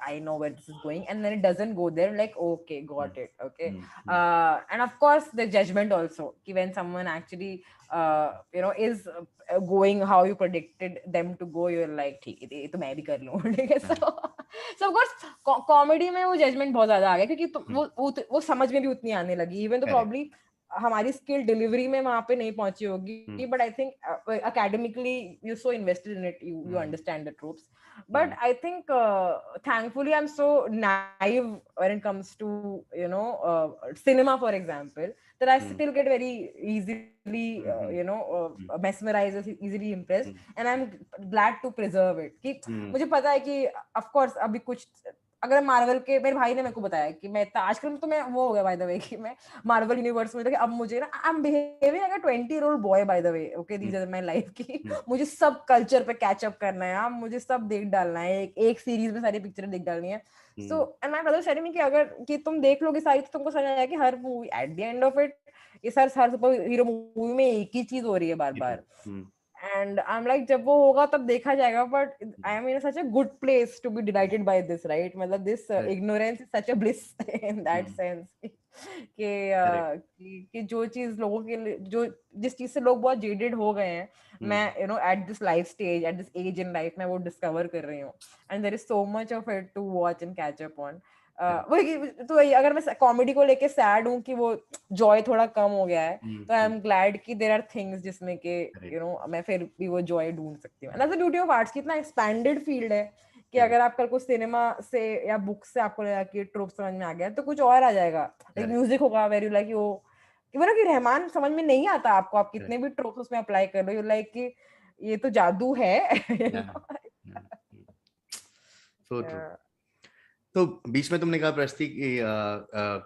I know where this is going and then it doesn't go there, like okay, got it, okay. And of course the judgment also कि when someone actually you know is going how you predicted them to go, you're like ठीक है ये तो मैं भी कर लूँ, ठीक है। So of course कॉमेडी में वो जजमेंट बहुत ज्यादा आ गया, क्योंकि वो समझ में भी उतनी आने लगी, इवन तो प्रॉब्ली हमारी स्किल डिलीवरी में वहां पे नहीं पहुंची होगी, but I think academically you're so invested in it, you understand the tropes, but I think thankfully I'm so naive when it comes to you know cinema for example, that I still get very easily you know mesmerized, easily impressed, and I'm glad to preserve it कि मुझे पता है कि of course अभी कुछ अगर Marvel के, मेरे भाई ने मेरे को बताया कि मैं आजकल तो मैं वो हो गया बाय द वे कि मैं मार्वल यूनिवर्स में, अब मुझे ना I am behaving like a 20-year-old boy by the way, okay these are my life की मुझे सब कल्चर पे कैच अप करना है, अब मुझे सब देख डालना है, एक सीरीज में सारी पिक्चरें देख डालनी है। So and my brother said me कि अगर कि तुम देख लोगे सारी तो तुमको समझ आएगा कि हर movie at the end of it ये हर सुपर हीरो मूवी में एक ही चीज हो रही है बार बार, and I'm like जब वो होगा तब देखा जाएगा, but I am in such a good place to be delighted by this, right? मतलब this ignorance is such a bliss in that sense कि जो चीज लोगों के लिए जो जिस चीज से लोग बहुत jaded हो गए हैं, मैं you know at this life stage, at this age in life मैं वो discover कर रही हूँ, and there is so much of it to watch and catch up on. तो अगर मैं कॉमेडी को लेके सैड हूँ कि वो जॉय थोड़ा कम हो गया है, तो आई एम ग्लैड कि देयर आर थिंग्स जिसमें के यू नो मैं फिर भी वो जॉय ढूंढ सकती हूँ। That's the beauty of arts, कितना एक्सपैंडेड फील्ड है कि अगर आप कल को सिनेमा से या बुक से आपको लगा कि ट्रोप समझ में आ गया तो कुछ और आ जाएगा, लाइक म्यूजिक होगा वेर यू लाइक यू कि वो ना कि रहमान समझ में नहीं आता आपको, आप कितने भी ट्रोप्स उसमें अप्लाई कर लो, यू लाइक कि ये तो जादू है। So true. तो बीच में तुमने कहा प्रस्ती कि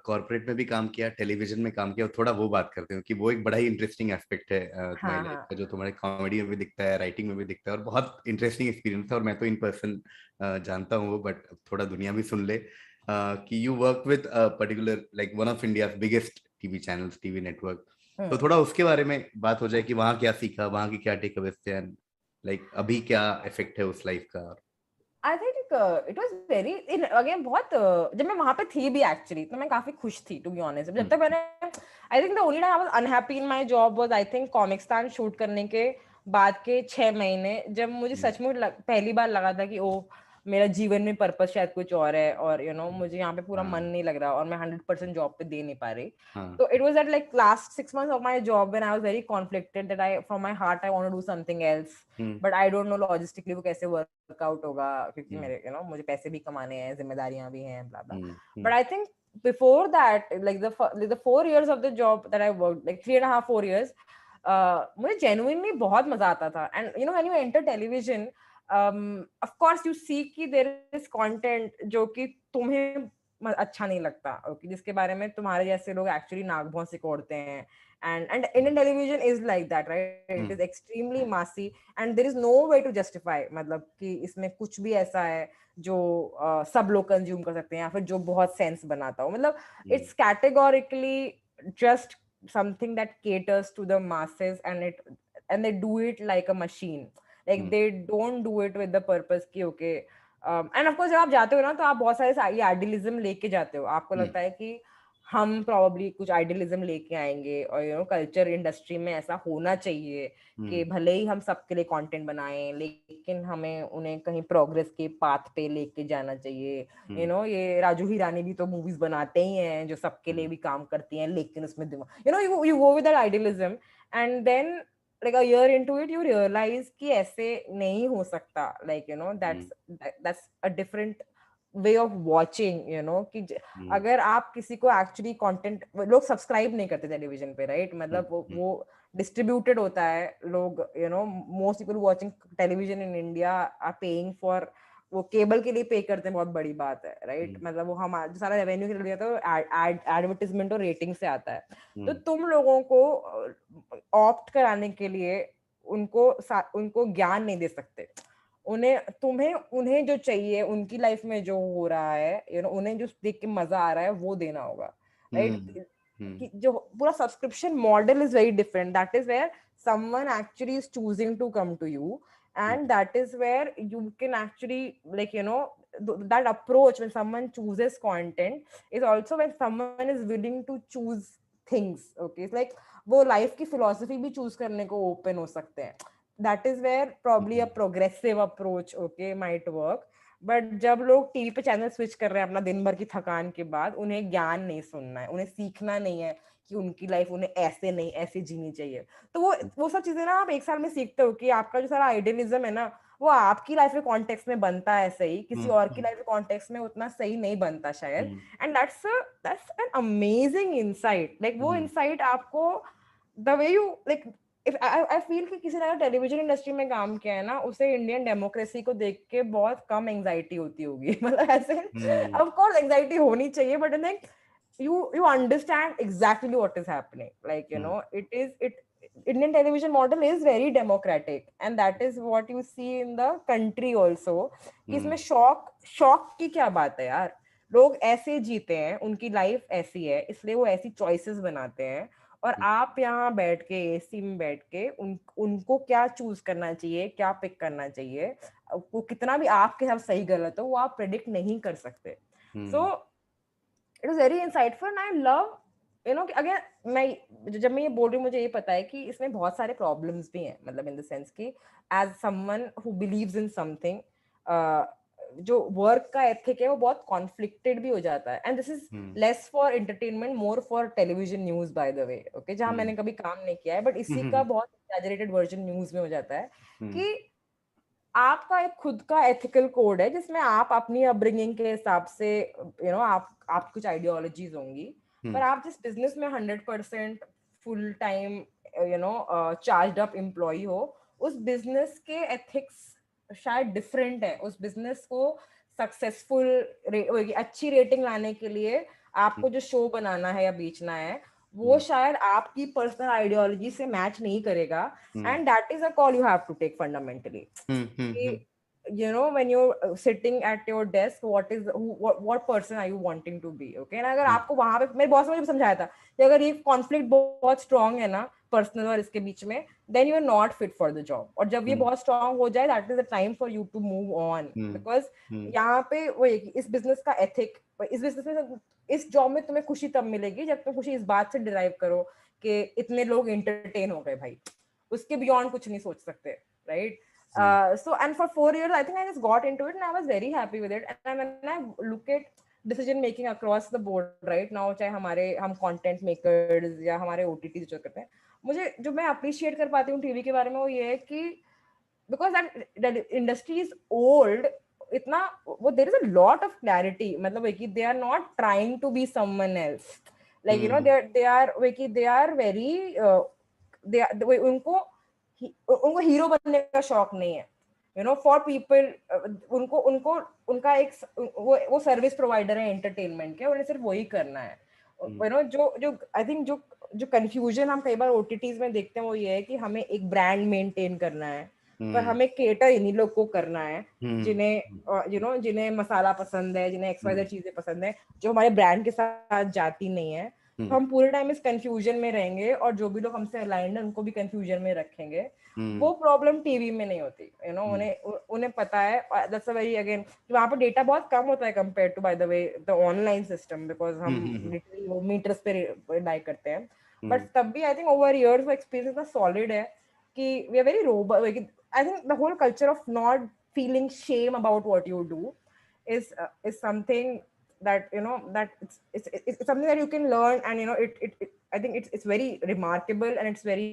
कॉर्पोरेट में भी काम किया, टेलीविजन में काम किया, थोड़ा वो बात करते हो कि वो एक बड़ा ही इंटरेस्टिंग एस्पेक्ट है तुम्हारी लाइफ का, जो तुम्हारे कॉमेडी में भी दिखता है, राइटिंग में भी दिखता है, और बहुत इंटरेस्टिंग एक्सपीरियंस था, और मैं तो इन पर्सन जानता हूँ वो, बट थोड़ा दुनिया भी सुन ले कि you work with particular like one of India biggest TV channels, TV network, तो थोड़ा उसके बारे में बात हो जाए कि वहाँ क्या सीखा, वहाँ की क्या टेक अवेज थे, लाइक अभी क्या इफेक्ट है उस लाइफ का। I think it was very again बहुत जब मैं वहां पे थी भी एक्चुअली तो मैं काफी खुश थी टू बी ऑनेस्ट, जब तक मैंने I think the only time I was unhappy in my job was I think Comicstaan shoot करने के बाद के 6 महीने, जब मुझे सच में पहली बार लगा था कि ओ मेरा जीवन में पर्पस शायद कुछ और है, और यू नो मुझे यहाँ पे पूरा मन नहीं लग रहा और मैं 100% जॉब पे दे नहीं पा रही, तो it was at like last 6 months of my job when I was very conflicted that I from my heart I want to do something else, but I don't know logistically वो कैसे workout होगा, क्योंकि मेरे you know मुझे पैसे भी कमाने हैं, जिम्मेदारियां भी हैं, ब्ला ब्ला, but I think before that like the 4 years of the job that I worked, like 3.5-4 years, मुझे genuinely बहुत मजा आता था, and you know when you enter television of course you see कि there is content जो कि तुम्हें अच्छा नहीं लगता, okay, जिसके बारे में तुम्हारे जैसे लोग एक्चुअली नाक भौं सिकोड़ते हैं, and Indian television is like that, right? It is extremely massy and there is no way to justify, मतलब कि इसमें कुछ भी ऐसा है जो सब लोग कंज्यूम कर सकते हैं या फिर जो बहुत सेंस बनाता हो, मतलब it's categorically just something that caters to the masses and they do it like a machine, like they don't do it with the purpose कि okay and of course जब आप जाते हो ना तो आप बहुत सारे ये आइडियलिज्म लेके जाते हो, आपको लगता है कि हम probably कुछ आइडियलिज्म लेके आएंगे और कल्चर इंडस्ट्री में ऐसा होना चाहिए कि भले ही हम सबके लिए कंटेंट बनाएं, लेकिन हमें उन्हें कहीं प्रोग्रेस के पाथ पे लेके जाना चाहिए। ये राजू हिरानी भी तो मूवीज बनाते ही हैं जो सबके लिए भी काम करती हैं, लेकिन उसमें you go with that idealism, and then like a year into it you realize कि ऐसे नहीं हो सकता, like that's a different way of watching, कि अगर आप किसी को एक्चुअली कंटेंट, लोग सब्सक्राइब नहीं करते टेलीविजन पे, राइट? मतलब वो डिस्ट्रीब्यूटेड होता है, लोग most people watching television in India are paying for, वो केबल के लिए पे करते हैं, बहुत बड़ी बात है, राइट? मतलब वो हम जो सारा रेवेन्यू के लिए तो एडवर्टाइजमेंट और रेटिंग से आता है। तो तुम लोगों को ऑप्ट कराने के लिए उनको ज्ञान नहीं दे सकते, उन्हें जो चाहिए, उनकी लाइफ में जो हो रहा है, उन्हें जो देख के मजा आ रहा है वो देना होगा, राइट? कि जो पूरा subscription model is very different, that is where someone actually is choosing to come to you, and that is where you can actually, like that approach when someone chooses content is also when someone is willing to choose things, okay? It's like वो life की philosophy भी choose करने को open हो सकते हैं, that is where probably a progressive approach, okay, might work. But जब लोग टीवी पे चैनल स्विच कर रहे हैं अपना दिन भर की थकान के बाद, उन्हें ज्ञान नहीं सुनना है, उन्हें सीखना नहीं है कि उनकी लाइफ उन्हें ऐसे नहीं ऐसे जीनी चाहिए, तो वो सब चीजें ना आप एक साल में सीखते हो कि आपका जो सारा आइडियलिज्म है ना, वो आपकी लाइफ के कॉन्टेक्स्ट में बनता है सही, किसी और की लाइफ के कॉन्टेक्स्ट में उतना सही नहीं बनता शायद। And that's an amazing insight, like वो इनसाइट आपको the way you like, if I feel कि किसी ने अगर टेलीविजन इंडस्ट्री में काम किया है ना, उसे इंडियन डेमोक्रेसी को देख के बहुत कम एंजाइटी होती होगी। मतलब ऐसे ऑफ कोर्स एंजाइटी होनी चाहिए, but I think you understand exactly what is happening, like Indian television model is very democratic, and that is what you see in the country also, कि इसमें शौक की क्या बात है यार, लोग ऐसे जीते हैं, उनकी लाइफ ऐसी है, इसलिए वो ऐसी चॉइसेस बनाते हैं, और आप यहाँ बैठ के एसी में बैठ के उनको क्या चूज करना चाहिए, क्या पिक करना चाहिए, वो कितना भी आपके साथ सही गलत हो, वो आप प्रेडिक्ट नहीं कर सकते। So it was very insightful, and I love कि अगर जब मैं ये बोल रही हूँ, मुझे ये पता है कि इसमें बहुत सारे प्रॉब्लम्स भी हैं, मतलब इन द सेंस कि as someone who believes in something, जो वर्क का एथिक है वो बहुत कॉन्फ्लिक्टेड भी हो जाता है, and this is less for entertainment, more for television news, by the way, okay, जहां मैंने कभी काम नहीं किया है, बट इसी का बहुत एग्जैजरेटेड वर्जन न्यूज में हो जाता है कि आपका एक खुद का एथिकल कोड है, जिसमें आप अपनी अपब्रिंगिंग के हिसाब से आप कुछ आइडियोलॉजीज होंगी, पर आप जिस बिजनेस में 100% full time charged up employ हो, उस बिजनेस के एथिक्स शायद डिफरेंट है। उस बिजनेस को सक्सेसफुल अच्छी रेटिंग लाने के लिए आपको जो शो बनाना है या बेचना है, वो शायद आपकी पर्सनल आइडियोलॉजी से मैच नहीं करेगा, and that is a call you have to take fundamentally. when you're sitting at your desk, what person are you wanting to be, okay? and अगर आपको वहां पे, मेरे बॉस ने मुझे समझाया था कि अगर ये कॉन्फ्लिक्ट बहुत स्ट्रांग है ना पर्सनल और इसके बीच में, then you are not fit for the job, और जब ये बहुत स्ट्रांग हो जाए, that is the time for you to move on, because यहाँ पे वो इस बिजनेस का एथिक, इस बिजनेस में, इस जॉब में तुम्हें खुशी तब मिलेगी जब तुम खुशी इस बात से डिराइव करो कि इतने लोग एंटरटेन हो गए भाई, उसके बियॉन्ड कुछ नहीं सोच सकते, right? So, and for 4 years I think I just got into it, and I was very happy with it, and when I look at decision making across the board right now, चाहे हम content makers या हमारे OTT जो करते हैं, मुझे जो मैं appreciate कर पाती हूँ टीवी के बारे में, वो ये है कि because that industry is old, इतना वो there is a lot of clarity, मतलब है कि they are not trying to be someone else, like they are very उनको हीरो बनने का शौक नहीं है, फॉर पीपल, उनका एक वो सर्विस प्रोवाइडर है एंटरटेनमेंट के, उन्हें सिर्फ वही करना है। जो आई थिंक जो कंफ्यूजन हम कई बार ओटीटीज में देखते हैं, वो ये है कि हमें एक ब्रांड मेंटेन करना है, पर हमें केटर इन्हीं लोग को करना है जिन्हें मसाला पसंद है, जिन्हें XYZ चीजें पसंद है, जो हमारे ब्रांड के साथ जाती नहीं है। तो हम पूरे टाइम इस कंफ्यूजन में रहेंगे और जो भी लोग हमसे अलाइंड है उनको भी कंफ्यूजन में रखेंगे। वो प्रॉब्लम टीवी में नहीं होती, यू नो, उन्हें पता है, दैट्स अ वेरी अगेन, वहाँ पे डेटा बहुत कम होता है compare to by the way the online system, because हम लिटरली वो मीटर्स पे रिलाई करते हैं। बट तब भी आई थिंक ओवर इयर्स वो एक्सपीरियंस इतना सॉलिड है कि we are very robust. I think the whole culture of not feeling shame about what you do is something that, you know, that it's something that you can learn, and you know it I think it's very remarkable and it's very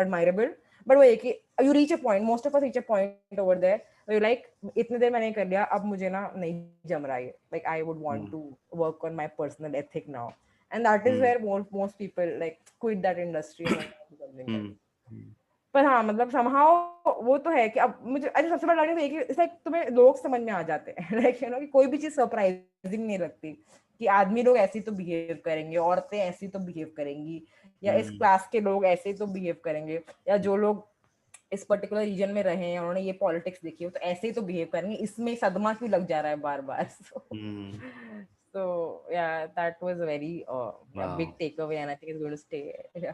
admirable. But वो एक you reach a point, most of us reach a point over there where you're like, इतने देर मैंने कर लिया, अब मुझे ना नहीं जम रहा है, like I would want to work on my personal ethic now, and that is where most people like quit that industry and do something else. पर हाँ, मतलब somehow वो तो है कि अब मुझे अरे सबसे बड़ा लगता है कि it's like तुम्हें लोग समझ में आ जाते हैं, like you know, कि कोई भी चीज सरप्राइजिंग नहीं लगती, कि आदमी लोग ऐसे तो बिहेव करेंगे, औरतें ऐसी तो बिहेव करेंगी, या इस क्लास के लोग ऐसे तो बिहेव करेंगे, या जो लोग इस पर्टिकुलर रीजन में रहे हैं उन्होंने ये पॉलिटिक्स देखी हो तो ऐसे ही तो बिहेव करेंगे, इसमें सदमा क्यों लग जा रहा है बार बार। So yeah, that was a very big takeaway and I think it's going to stay. Yeah.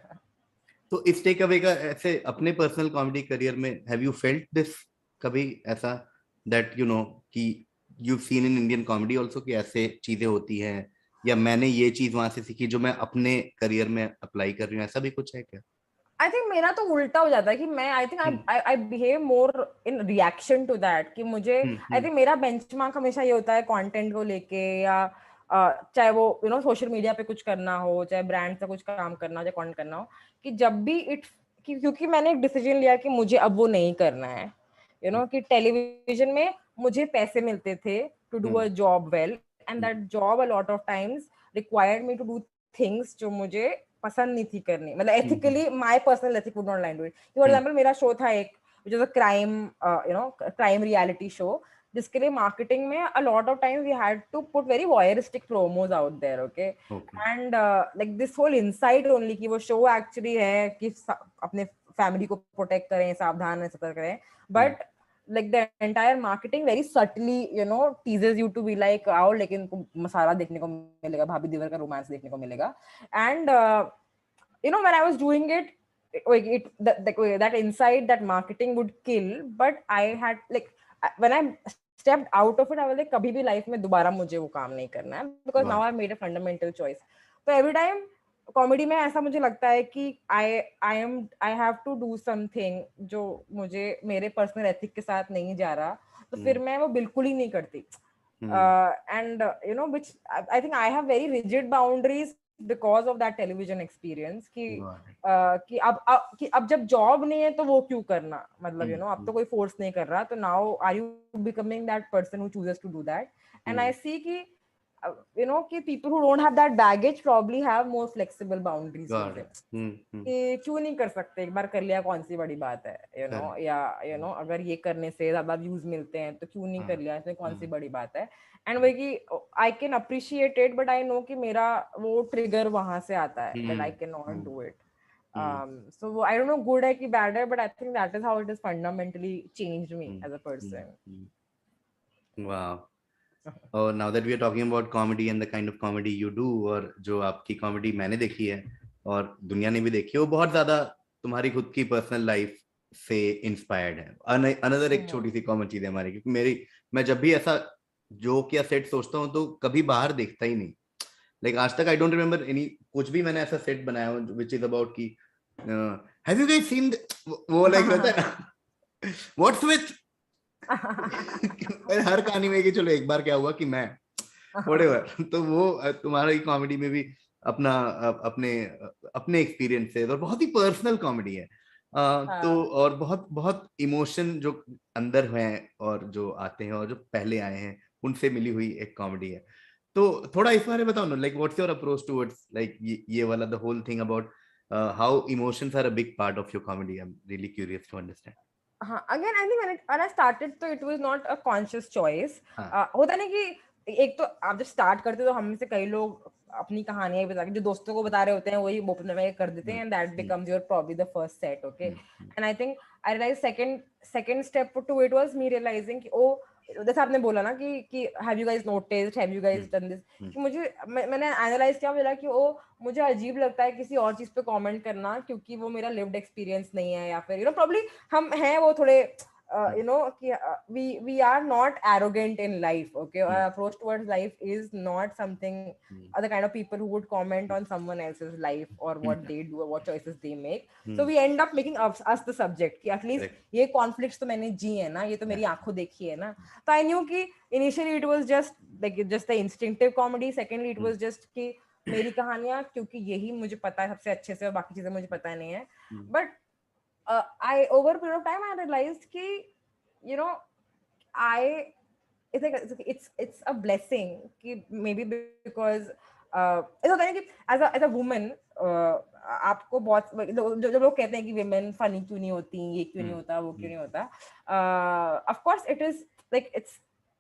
तो इस टेक अवे का ऐसे अपने पर्सनल कॉमेडी करियर में हैव यू फेल्ट दिस कभी ऐसा दैट यू नो कि you seen in Indian comedy also कि ऐसे चीजें होती हैं, या मैंने ये चीज वहां से सीखी जो मैं अपने करियर में अप्लाई कर रही हूँ, ऐसा भी कुछ है क्या? आई थिंक मेरा तो उल्टा हो जाता है कि मैं I think I behave more in reaction to that, कि मुझे आई थिंक मेरा बेंचमार्क हमेशा ये होता है कंटेंट को लेके, या चाहे वो यू नो सोशल मीडिया पे कुछ करना हो, चाहे ब्रांड से कुछ काम करना हो, चाहे कंटेंट करना हो, कि जब भी क्योंकि मैंने एक डिसीजन लिया कि मुझे अब वो नहीं करना है, यू नो, कि टेलीविजन में मुझे पैसे मिलते थे to do a job well, and that job a lot of times required me to do things जो मुझे पसंद नहीं थी करनी, मतलब ethically my personal ethic would not line to it. For example मेरा शो था एक which was a crime, you know, crime reality show, जिसके लिए मार्केटिंग में a lot of times we had to put very voyeuristic promos out there, okay, and like this whole insight only कि वो show actually है कि अपने family को protect करें, सावधान रहें, सतर्क रहें, but like the entire marketing very subtly, you know, teases you to be like, आओ लेकिन मसाला देखने को मिलेगा, भाभी देवर का रोमांस देखने को मिलेगा, and you know, when I was doing it, that inside that marketing would kill, but I had like when I stepped out of it I was like कभी भी लाइफ में दोबारा मुझे वो काम नहीं करना है, because now I made a fundamental choice. So every time comedy में ऐसा मुझे लगता है कि I have to do something जो मुझे मेरे पर्सनल एथिक के साथ नहीं जा रहा, तो फिर मैं वो बिल्कुल ही नहीं करती, and you know which I think I have very rigid boundaries because of that television experience, कि अब जब जॉब नहीं है तो वो क्यों करना, मतलब यू नो अब तो कोई फोर्स नहीं कर रहा, तो now are you becoming that person who chooses to do that, and I see कि you know कि people who don't have that baggage probably have more flexible boundaries with it, कि क्यों नहीं कर सकते, एक बार कर लिया कौन सी बड़ी बात है, you know, या you know अगर ये करने से ज्यादा व्यूज मिलते हैं तो क्यों नहीं कर लिया, इसमें कौन सी बड़ी बात है, एंड वही कि I can appreciate it but I know कि मेरा वो ट्रिगर वहां से आता है, that I cannot do it. So I don't know good है कि bad है, but I think that is how it has fundamentally changed me as a person. Wow. और now that we are talking about comedy and the kind of comedy you do, और जो आपकी comedy मैंने देखी है और दुनिया ने भी देखी है, वो बहुत ज्यादा तुम्हारी खुद की पर्सनल लाइफ से इंस्पायर्ड है। अनदर एक छोटी सी कॉमन चीज है हमारी, क्योंकि मैं जब भी ऐसा जोक या सेट सोचता हूँ तो कभी बाहर देखता ही नहीं, लाइक आज तक आई डोंट रिमेम्बर एनी कुछ भी मैंने ऐसा सेट बनाया हो व्हिच इज अबाउट की हैव यू गाइस सीन वो लाइक रहता है ना व्हाट्स विथ हर कहानी में कि चलो एक बार क्या हुआ कि मैं व्हाटएवर, तो वो तुम्हारी कॉमेडी में भी अपना अपने अपने एक्सपीरियंसेस और बहुत ही पर्सनल कॉमेडी है, तो और बहुत बहुत इमोशन जो अंदर हैं और जो आते हैं और जो पहले आए हैं उनसे मिली हुई एक कॉमेडी है। तो थोड़ा इस बारे में बताओ ना, like what's your approach towards like ये वाला the whole thing about how emotions are a big part of your comedy. I am really curious to understand. हाँ, again I think when I started तो it was not a conscious choice. होता नहीं कि एक तो आप जब start करते हो तो हम में से कई लोग अपनी कहानियां बता के जो दोस्तों को बता रहे होते हैं वही ओपन में कर देते हैं, and that becomes your probably the first set, okay. And I think I realized second step to it was me realizing कि oh जैसे आपने बोला ना कि have you guys noticed, have you guys done this, कि मुझे मैंने analyse किया, बोला कि ओ मुझे अजीब लगता है किसी और चीज पे कमेंट करना, क्योंकि वो मेरा लिव्ड एक्सपीरियंस नहीं है, या फिर प्रॉब्ली हम हैं वो थोड़े कि we are not arrogant in life, okay? Our approach towards life is not something the kind of people who would comment on someone else's life or what they do or what choices they make. So we end up making us the subject, कि at least ये conflicts तो मैंने जी है ना, ये तो मेरी आंखों देखी है ना. तो I knew कि initially it was just the instinctive comedy. Secondly it was just कि मेरी कहानियां, क्योंकि यही मुझे पता है सबसे अच्छे से और बाकी चीजें मुझे पता नहीं है. But I over a period of time I realized कि I it's a blessing कि maybe because ऐसा होता है कि as a woman आपको बहुत जो लोग कहते हैं कि women funny क्यों नहीं होती, ये क्यों नहीं होता, वो क्यों नहीं होता, of course it is like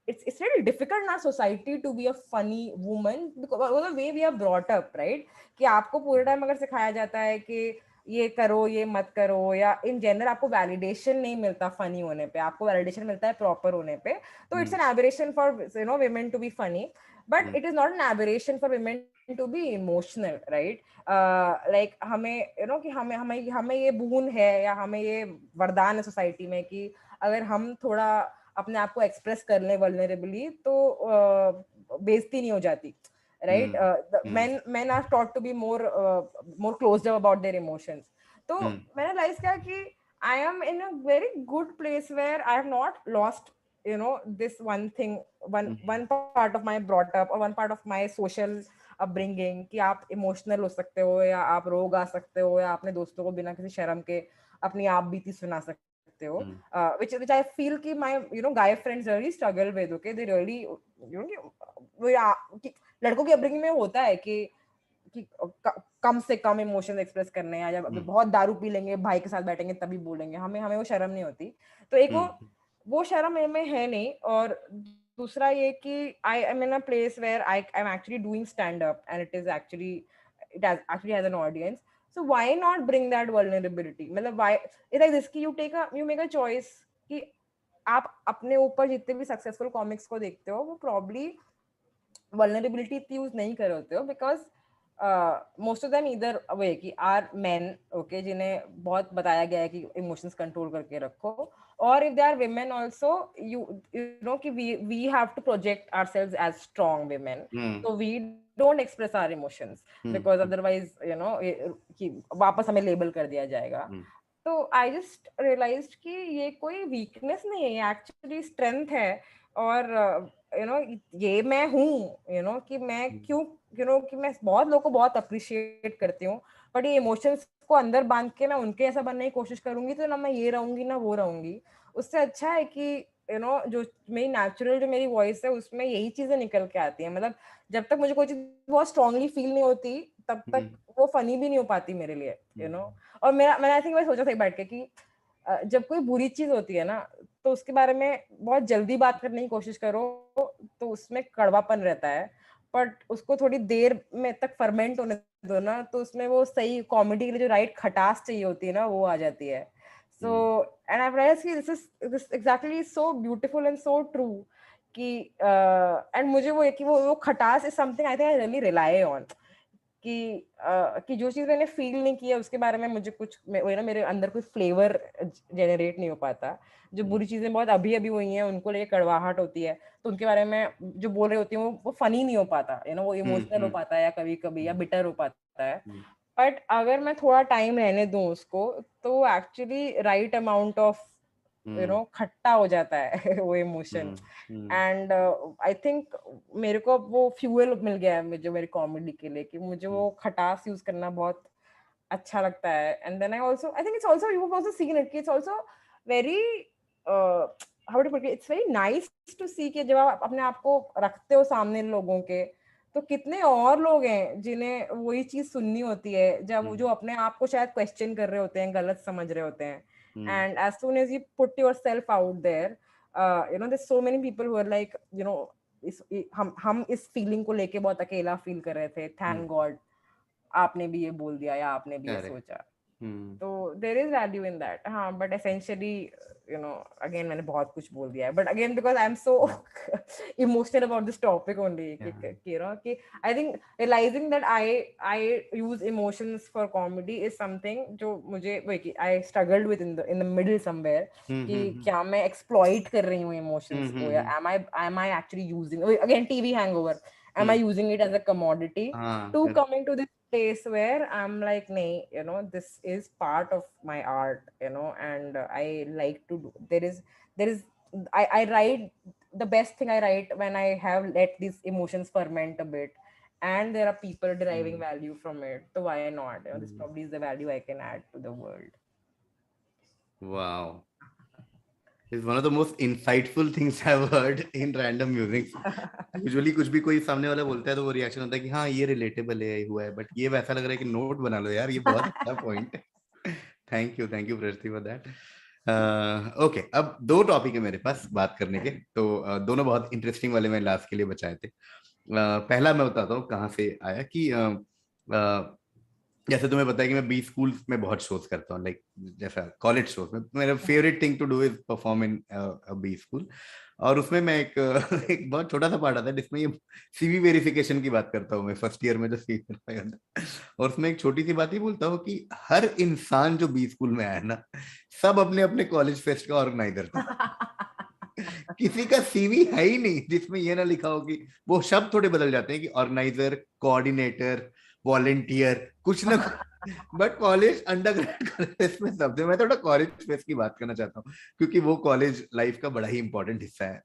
it's really difficult in our society to be a funny woman because the way we are brought up, right? कि आपको पूरे टाइम अगर सिखाया जाता है कि ये करो ये मत करो, या इन जनरल आपको वैलिडेशन नहीं मिलता फनी होने पे, आपको वैलिडेशन मिलता है प्रॉपर होने पे, तो it's an aberration for women to be funny, but it is not an aberration for women to be emotional, right? Like हमें कि हमें ये बून है या हमें ये वरदान है सोसाइटी में कि अगर हम थोड़ा अपने आप को एक्सप्रेस कर लें वल्नरेबली तो बेइज्जती नहीं हो जाती, right? Men are taught to be more closed up about their emotions. तो मैंने realize किया कि I am in a very good place where I have not lost this one thing, one part of my brought up or one part of my social upbringing, कि आप emotional हो सकते हो या आप रो गा सकते हो या अपने दोस्तों को बिना किसी शर्म के अपनी आप बीती सुना सकते हो, which I feel कि my guy friends really struggle with, okay? They really कि लड़कों की अपब्रिंगिंग में होता है कि कम से कम इमोशन एक्सप्रेस करने हैं, या जब बहुत दारू पी लेंगे भाई के साथ बैठेंगे तभी बोलेंगे, हमें वो शर्म नहीं होती. तो एक वो शर्म में है नहीं, और दूसरा ये कि I am in a place where I am actually doing stand up and it actually has an audience. So why not bring that vulnerability? मतलब why it's like this कि you make a choice कि आप अपने ऊपर जितने भी successful comics को देखते हो वो प्रॉब्ली vulnerability इतनी यूज नहीं कर होते हो, बिकॉज मोस्ट ऑफ देम इधर वे कि आर मेन, ओके, जिन्हें बहुत बताया गया है कि इमोशंस कंट्रोल करके रखो, और if there are women also you know कि we have to project ourselves as strong women, तो we don't express our emotions because otherwise कि वापस हमें लेबल कर दिया जाएगा. तो आई जस्ट रियलाइज्ड कि ये कोई वीकनेस नहीं है, ये एक्चुअली स्ट्रेंथ है, और ये मैं हूँ, कि मैं क्यों कि मैं बहुत लोगों को बहुत अप्रिशिएट करती हूँ, बट ये इमोशंस को अंदर बांध के मैं उनके ऐसा बनने की कोशिश करूंगी तो ना मैं ये रहूंगी ना वो रहूंगी. उससे अच्छा है कि जो मेरी नेचुरल जो मेरी वॉइस है उसमें यही चीजें निकल के आती है. मतलब जब तक मुझे कोई चीज बहुत स्ट्रांगली फील नहीं होती तब तक वो फनी भी नहीं हो पाती मेरे लिए. और मैंने आई थिंक सोचा था बैठ के कि जब कोई बुरी चीज होती है ना तो उसके बारे में बहुत जल्दी बात करने की कोशिश करो तो उसमें कड़वापन रहता है, बट उसको थोड़ी देर में तक फर्मेंट होने दो ना तो उसमें वो सही कॉमेडी के लिए जो राइट खटास चाहिए होती है ना वो आ जाती है. सो एंड आई रियलाइज कि this exactly so beautiful and so true कि एंड मुझे वो खटास is something I think I really rely on कि जो चीज मैंने फील नहीं किया उसके बारे में मुझे कुछ मेरे अंदर कोई फ्लेवर जनरेट नहीं हो पाता. जो बुरी चीजें बहुत अभी अभी हुई हैं उनको लेके कड़वाहट होती है तो उनके बारे में जो बोल रहे होती हैं वो फनी नहीं हो पाता, वो इमोशनल हो पाता है या कभी कभी या बिटर हो पाता है. बट अगर मैं थोड़ा टाइम रहने दूं उसको तो एक्चुअली राइट अमाउंट ऑफ खट्टा हो जाता है वो इमोशन. एंड आई थिंक मेरे को वो फ्यूल मिल गया है मुझे मेरी कॉमेडी के लिए कि मुझे वो खटास यूज करना बहुत अच्छा लगता है. And then I think it's also you have also seen it कि it's also very how to put it, it's very nice to see कि जब आप अपने आप को रखते हो सामने लोगों के तो कितने और लोग हैं जिन्हें वही चीज सुननी होती है जब जो अपने आप को शायद क्वेश्चन कर रहे होते हैं, गलत समझ रहे होते हैं. And as soon as you put yourself out there, there's so many people who are like, हम इस फीलिंग को लेके बहुत अकेला फील कर रहे थे, थैंक गॉड आपने भी ये बोल दिया या आपने भी ये सोचा. तो there is value in that. हाँ, but essentially, you know, again मैंने बहुत कुछ बोल दिया है, but again because I'm so emotional about this topic only, you know, कि I think realizing that I use emotions for comedy is something जो मुझे वही I struggled with in the middle somewhere, कि क्या मैं exploit कर रही हूँ emotions को, या am I actually using, again TV hangover, am I using it as a commodity to coming to this place where I'm like, nay, you know, this is part of my art, you know, and I like to do. I write the best thing I write when I have let these emotions ferment a bit, and there are people deriving value from it. So why not? You know, this probably is the value I can add to the world. Wow. It's one of the most insightful things I've heard in random music. Usually कुछ भी कोई सामने वाला बोलता है तो वो reaction होता है कि हाँ ये रिलेटेबल है, हुआ है, बट ये वैसा लग रहा है कि नोट बना लो यार, ये बहुत अच्छा पॉइंट है. थैंक यू प्रकृति फॉर दैट. ओके, अब दो टॉपिक है मेरे पास बात करने के, तो दोनों बहुत इंटरेस्टिंग वाले मैं लास्ट के लिए बचाए थे. पहला मैं बताता हूँ कहाँ से आया कि जैसे तुम्हें पता है कि मैं बी स्कूल में बहुत शोज करता हूँ, लाइक जैसा कॉलेज शोज में मेरा favourite thing to do is perform in B school. और उसमें मैं एक एक बहुत छोटा सा पार्ट आता है जिसमें ये सीवी वेरिफिकेशन की बात करता हूँ. मैं फर्स्ट ईयर में जो सीवी वेरीफाई होता है, और उसमें एक छोटी सी बात ही बोलता हूँ कि हर इंसान जो बी स्कूल में आया ना, सब अपने अपने कॉलेज फेस्ट का ऑर्गेनाइजर था. किसी का सीवी है ही नहीं जिसमें ये ना लिखा हो कि वो शब्द थोड़े बदल जाते हैं कि ऑर्गेनाइजर, कोऑर्डिनेटर, वॉलेंटियर, कुछ ना कुछ, बट कॉलेज अंडरग्रेड कॉलेज में सब. मैं थोड़ा कॉलेज फेस्ट की बात करना चाहता हूँ क्योंकि वो कॉलेज लाइफ का बड़ा ही इंपॉर्टेंट हिस्सा है,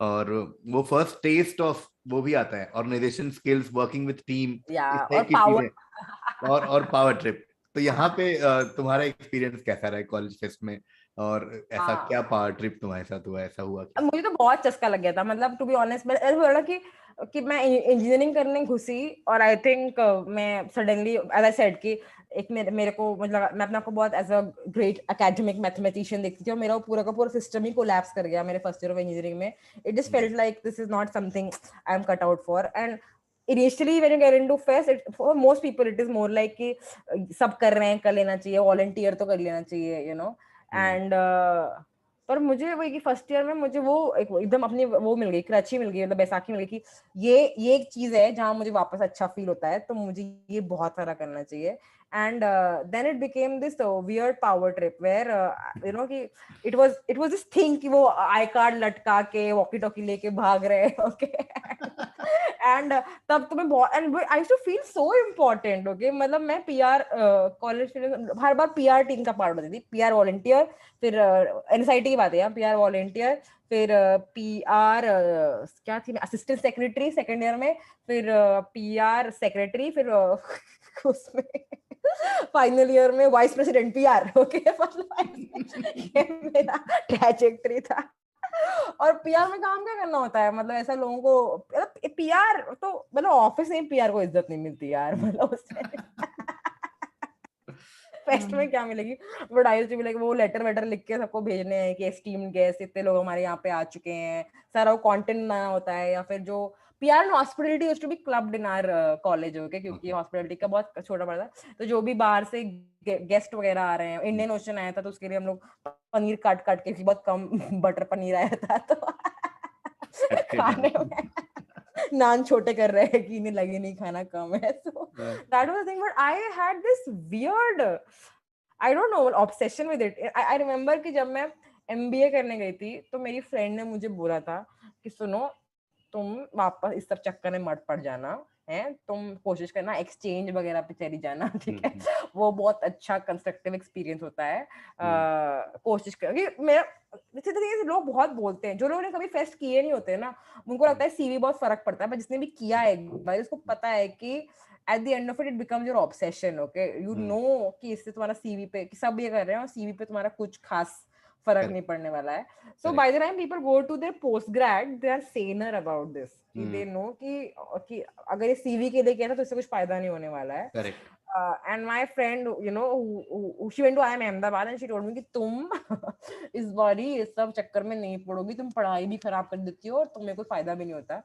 और वो फर्स्ट टेस्ट ऑफ वो भी आता है organisation skills, working with team, इस तरह और की पावर. चीजें, और पावर ट्रिप. तो यहाँ पे तुम्हारा एक्सपीरियंस कैसा रहा है कॉलेज फेस्ट में, और ऐसा क्या पावर ट्रिप तुम्हारे साथ हुआ, ऐसा हुआ क्या? मुझे तो बहुत चस्का लग गया था, मतलब टू बी ऑनेस्ट. मैं ऐसा बोला कि मैं इंजीनियरिंग करने घुसी, और आई थिंक मैं सडनली एज आई सेड कि एक मेरे को मतलब मैं अपने आप को बहुत as a great academic mathematician देखती थी, और मेरा पूरा का पूरा सिस्टम ही कोलैप्स कर गया मेरे फर्स्ट ईयर ऑफ इंजीनियरिंग में. It just felt like this is not something I am cut out for. And initially when you get into fest, for most people it is more like कि सब कर रहे हैं, कर लेना चाहिए, volunteer तो कर लेना चाहिए, you know. एंड पर मुझे वही कि फर्स्ट ईयर में मुझे वो एकदम अपनी वो मिल गई, क्रची मिल गई, मतलब बैसाखी मिल गई कि ये एक चीज है जहां मुझे वापस अच्छा फील होता है, तो मुझे ये बहुत सारा करना चाहिए. And then it became this weird power trip where you know कि इट वाज दिस थिंग कि वो आई कार्ड लटका के वॉकी टॉकी लेके भाग रहे हैं. ओके. एंड तब तो मैं बहुत, and I used to feel so important. Okay, मतलब मैं पीआर कॉलेज हर बार पीआर टीम का पार्ट होती थी, पीआर वॉलंटियर, फिर एनएसआईटी की बात है, पीआर वॉलंटियर, फिर पीआर क्या थी, असिस्टेंट सेक्रेटरी सेकंड ईयर में, फिर पीआर सेक्रेटरी, फिर उसमें फाइनल ईयर में वाइस प्रेसिडेंट पीआर. ओके, ये मेरा ट्रैजेक्टरी था. और पीआर में काम क्या करना होता है, मतलब ऐसा लोगों को, पीआर तो मतलब ऑफिस में पीआर को इज्जत नहीं मिलती यार, मतलब उससे फेस्ट में क्या मिलेगी. But I used to be like वो लेटर वेटर लिख के सबको भेजने हैं कि एस्टीम्ड गेस्ट इतने लोग हमारे यहाँ पे आ चुके हैं, सारा वो कंटेंट बनाना होता है. या फिर जो PR hospitality used to be clubbed in our college. Okay, क्योंकि हॉस्पिटलिटी का बहुत छोटा बड़ा था, तो जो भी बाहर से गेस्ट वगैरह आ रहे हैं, इंडियन ओशन आया था तो उसके लिए हम लोग पनीर काट काट के, बहुत कम बटर पनीर आया था, तो खाने में नान छोटे कर रहे हैं कि इन्हें लगे नहीं खाना कम है. So that was the thing, but I had this weird, I don't know, obsession with it. I remember कि जब मैं MBA करने गई थी तो मेरी फ्रेंड ने मुझे बोला था कि सुनो, तुम वापस इस सब चक्कर में मत पड़ जाना है, तुम कोशिश करना एक्सचेंज वगैरह पे चली जाना, ठीक है, वो बहुत अच्छा कंस्ट्रक्टिव एक्सपीरियंस होता है. कोशिश कर, मेरा लोग बहुत बोलते हैं, जो लोगों ने कभी फेस्ट किए नहीं होते ना, उनको लगता है सीवी बहुत फर्क पड़ता है, पर जिसने भी किया है एक बार, उसको पता है कि eight the end of it becomes your obsession. Okay, you know कि इससे तुम्हारा सीवी पे, कि सब ये कर रहे हैं और सीवी पे तुम्हारा कुछ खास फर्क नहीं पड़ने वाला है. So by the time people go to their post grad, they are saner about this, कि दे नो कि अगर ये सीवी के लिए किया था तो इससे कुछ फायदा नहीं होने वाला है. And my friend, you know, who she went to IIM Ahmedabad and she told me कि तुम इस बारी इस सब चक्कर में नहीं पड़ोगी, तुम पढ़ाई भी खराब कर देती हो और तुम्हें कोई फायदा भी नहीं होता.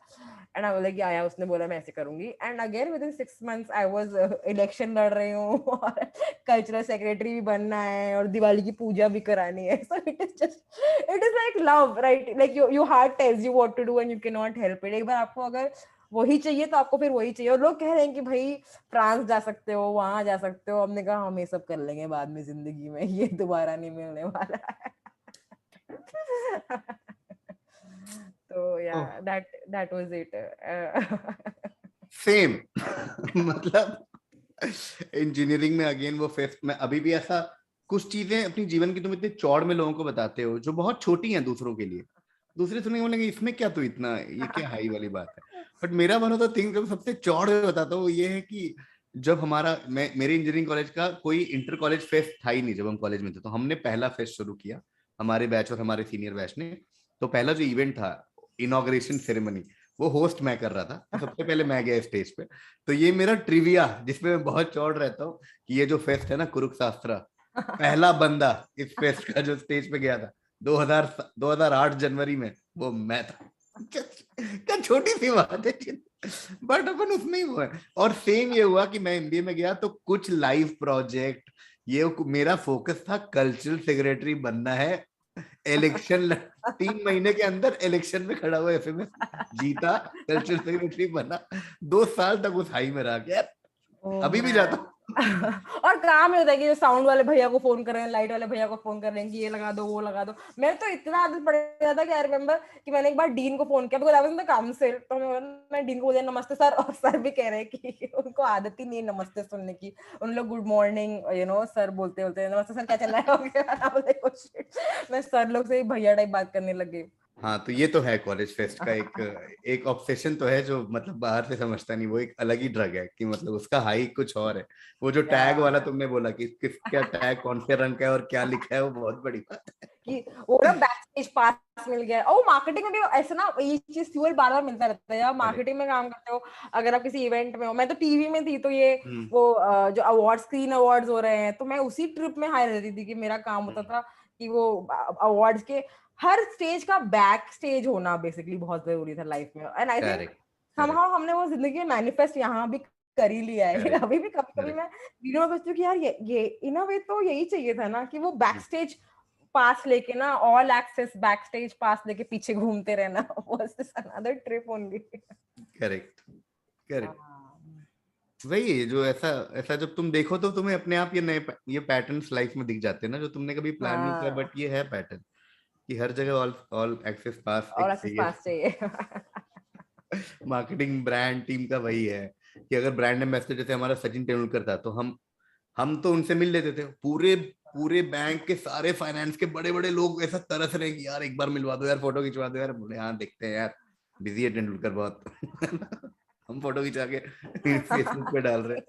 And I was like, yeah, उसने बोला मैं ऐसे करूंगी. And again within 6 months I was election लड़ रही हूँ और कल्चरल सेक्रेटरी भी बनना है और दिवाली की पूजा भी करानी है. So it is like love, right? Like your heart tells you what to do and you cannot help it. एक बार आपको अगर वही चाहिए तो आपको फिर वही चाहिए. और लोग कह रहे हैं कि भाई फ्रांस जा सकते हो, वहां जा सकते हो. हमने कहा हम ये सब कर लेंगे बाद में जिंदगी में, ये दोबारा नहीं मिलने वाला है. तो या that was it. सेम. मतलब इंजीनियरिंग में अगेन वो फेस्ट में अभी भी ऐसा कुछ चीजें अपनी जीवन की तुम इतने चौड़ में लोगों को बताते हो जो बहुत छोटी हैं दूसरों के लिए. दूसरे सुनेंगे बोलेंगे इसमें क्या तू इतना, ये क्या हाई वाली बात है. बट मेरा वन ऑफ द थिंग जो सबसे चौड़ में बताता हूँ वो ये है कि जब हमारा मेरे इंजीनियरिंग कॉलेज का कोई इंटर कॉलेज फेस्ट था ही नहीं. जब हम कॉलेज में थे तो हमने पहला फेस्ट शुरू किया, हमारे बैच और हमारे सीनियर बैच ने. तो पहला जो इवेंट था इनॉग्रेशन सेरेमनी, वो होस्ट मैं कर रहा था. तो सबसे पहले मैं गया स्टेज पे. तो ये मेरा ट्रिविया जिसमें मैं बहुत चौड़ रहता हूँ कि ये जो फेस्ट है ना कुरुक्षेत्र, पहला बंदा इस फेस्ट का जो स्टेज पे गया था 2008 जनवरी में, वो मैं था. क्या छोटी सी बात है बट अपन उसमें ही हुआ है. और सेम ये हुआ कि मैं एमबीए में गया तो कुछ लाइव प्रोजेक्ट, ये मेरा फोकस था कल्चरल सेक्रेटरी बनना है. इलेक्शन 3 महीने के अंदर इलेक्शन में खड़ा हुआ एफएमएस जीता, कल्चरल सेक्रेटरी बना. 2 साल तक उस हाई में रहा. यार अभी भी जाता हूँ. और काम होता है कि जो साउंड वाले भैया को फोन कर रहे हैं, लाइट वाले भैया को फोन कर रहे हैं कि ये लगा दो वो लगा दो. मेरे तो इतना आदत पड़ गया था कि आई रिमेम्बर कि मैंने एक बार डीन को फोन किया, because I was in the council. तो मैं डीन को बोला नमस्ते सर, और सर भी कह रहे हैं कि उनको आदत ही नहीं है नमस्ते सुनने की. उन लोग good morning you know sir बोलते बोलते नमस्ते सर क्या चल रहा है. मैं सर लोग से भैया टाइप बात करने लग गई. हाँ, तो ये तो है कॉलेज फेस्ट का एक ऑब्सेशन तो है जो मतलब बाहर से समझता नहीं. वो एक अलग ही ड्रग है कि मतलब उसका हाई कुछ और है. वो जो टैग वाला तुमने बोला कि किस क्या टैग कौन से रंग का है और क्या लिखा है, वो बहुत बड़ी बात है कि वो ना बैक स्टेज पास मिल गया. और मार्केटिंग में भी ऐसा ना ये चीज फ्यूल बार बार मिलता रहता है. आप मार्केटिंग में काम करते हो, अगर आप किसी इवेंट में हो, मैं तो टीवी में थी तो ये वो जो अवार्ड स्क्रीन अवार्ड्स हो रहे हैं तो मैं उसी ट्रिप में हाई रहती थी कि मेरा काम होता था कि वो अवार्ड्स के हर स्टेज का बैक स्टेज होना बेसिकली बहुत जरूरी था लाइफ में. एंड आई थिंक समहाउ हमने वो जिंदगी में मैनिफेस्ट यहाँ भी कर ही लिया है. अभी भी कभी कभी मैं वीडियो में बचती हूँ कि यार ये इन अ वे तो यही चाहिए था ना कि वो बैक स्टेज पास लेके ना, ऑल एक्सेस बैक स्टेज पास लेके पीछे घूमते रहना. was this another trip only. Correct correct. वही जो ऐसा ऐसा जब तुम देखो तो तुम्हें अपने आप ये पैटर्न्स लाइफ में दिख जाते हैं ना जो तुमने कभी प्लान नहीं किया. बट ये है पैटर्न कि हर जगह ऑल एक्सेस पास चाहिए. मार्केटिंग ब्रांड टीम का वही है कि अगर ब्रांड एम्बेसडर जैसे हमारा सचिन तेंदुलकर था तो हम तो उनसे मिल लेते थे. पूरे बैंक के सारे फाइनेंस के बड़े बड़े लोग ऐसा तरस रहे हैं कि यार एक बार मिलवा दो यार, फोटो खिंचवा दो यार. बोले हाँ देखते हैं यार, बिजी है तेंदुलकर बहुत. हम फोटो खिंचा के फेसबुक पे डाल रहे हैं.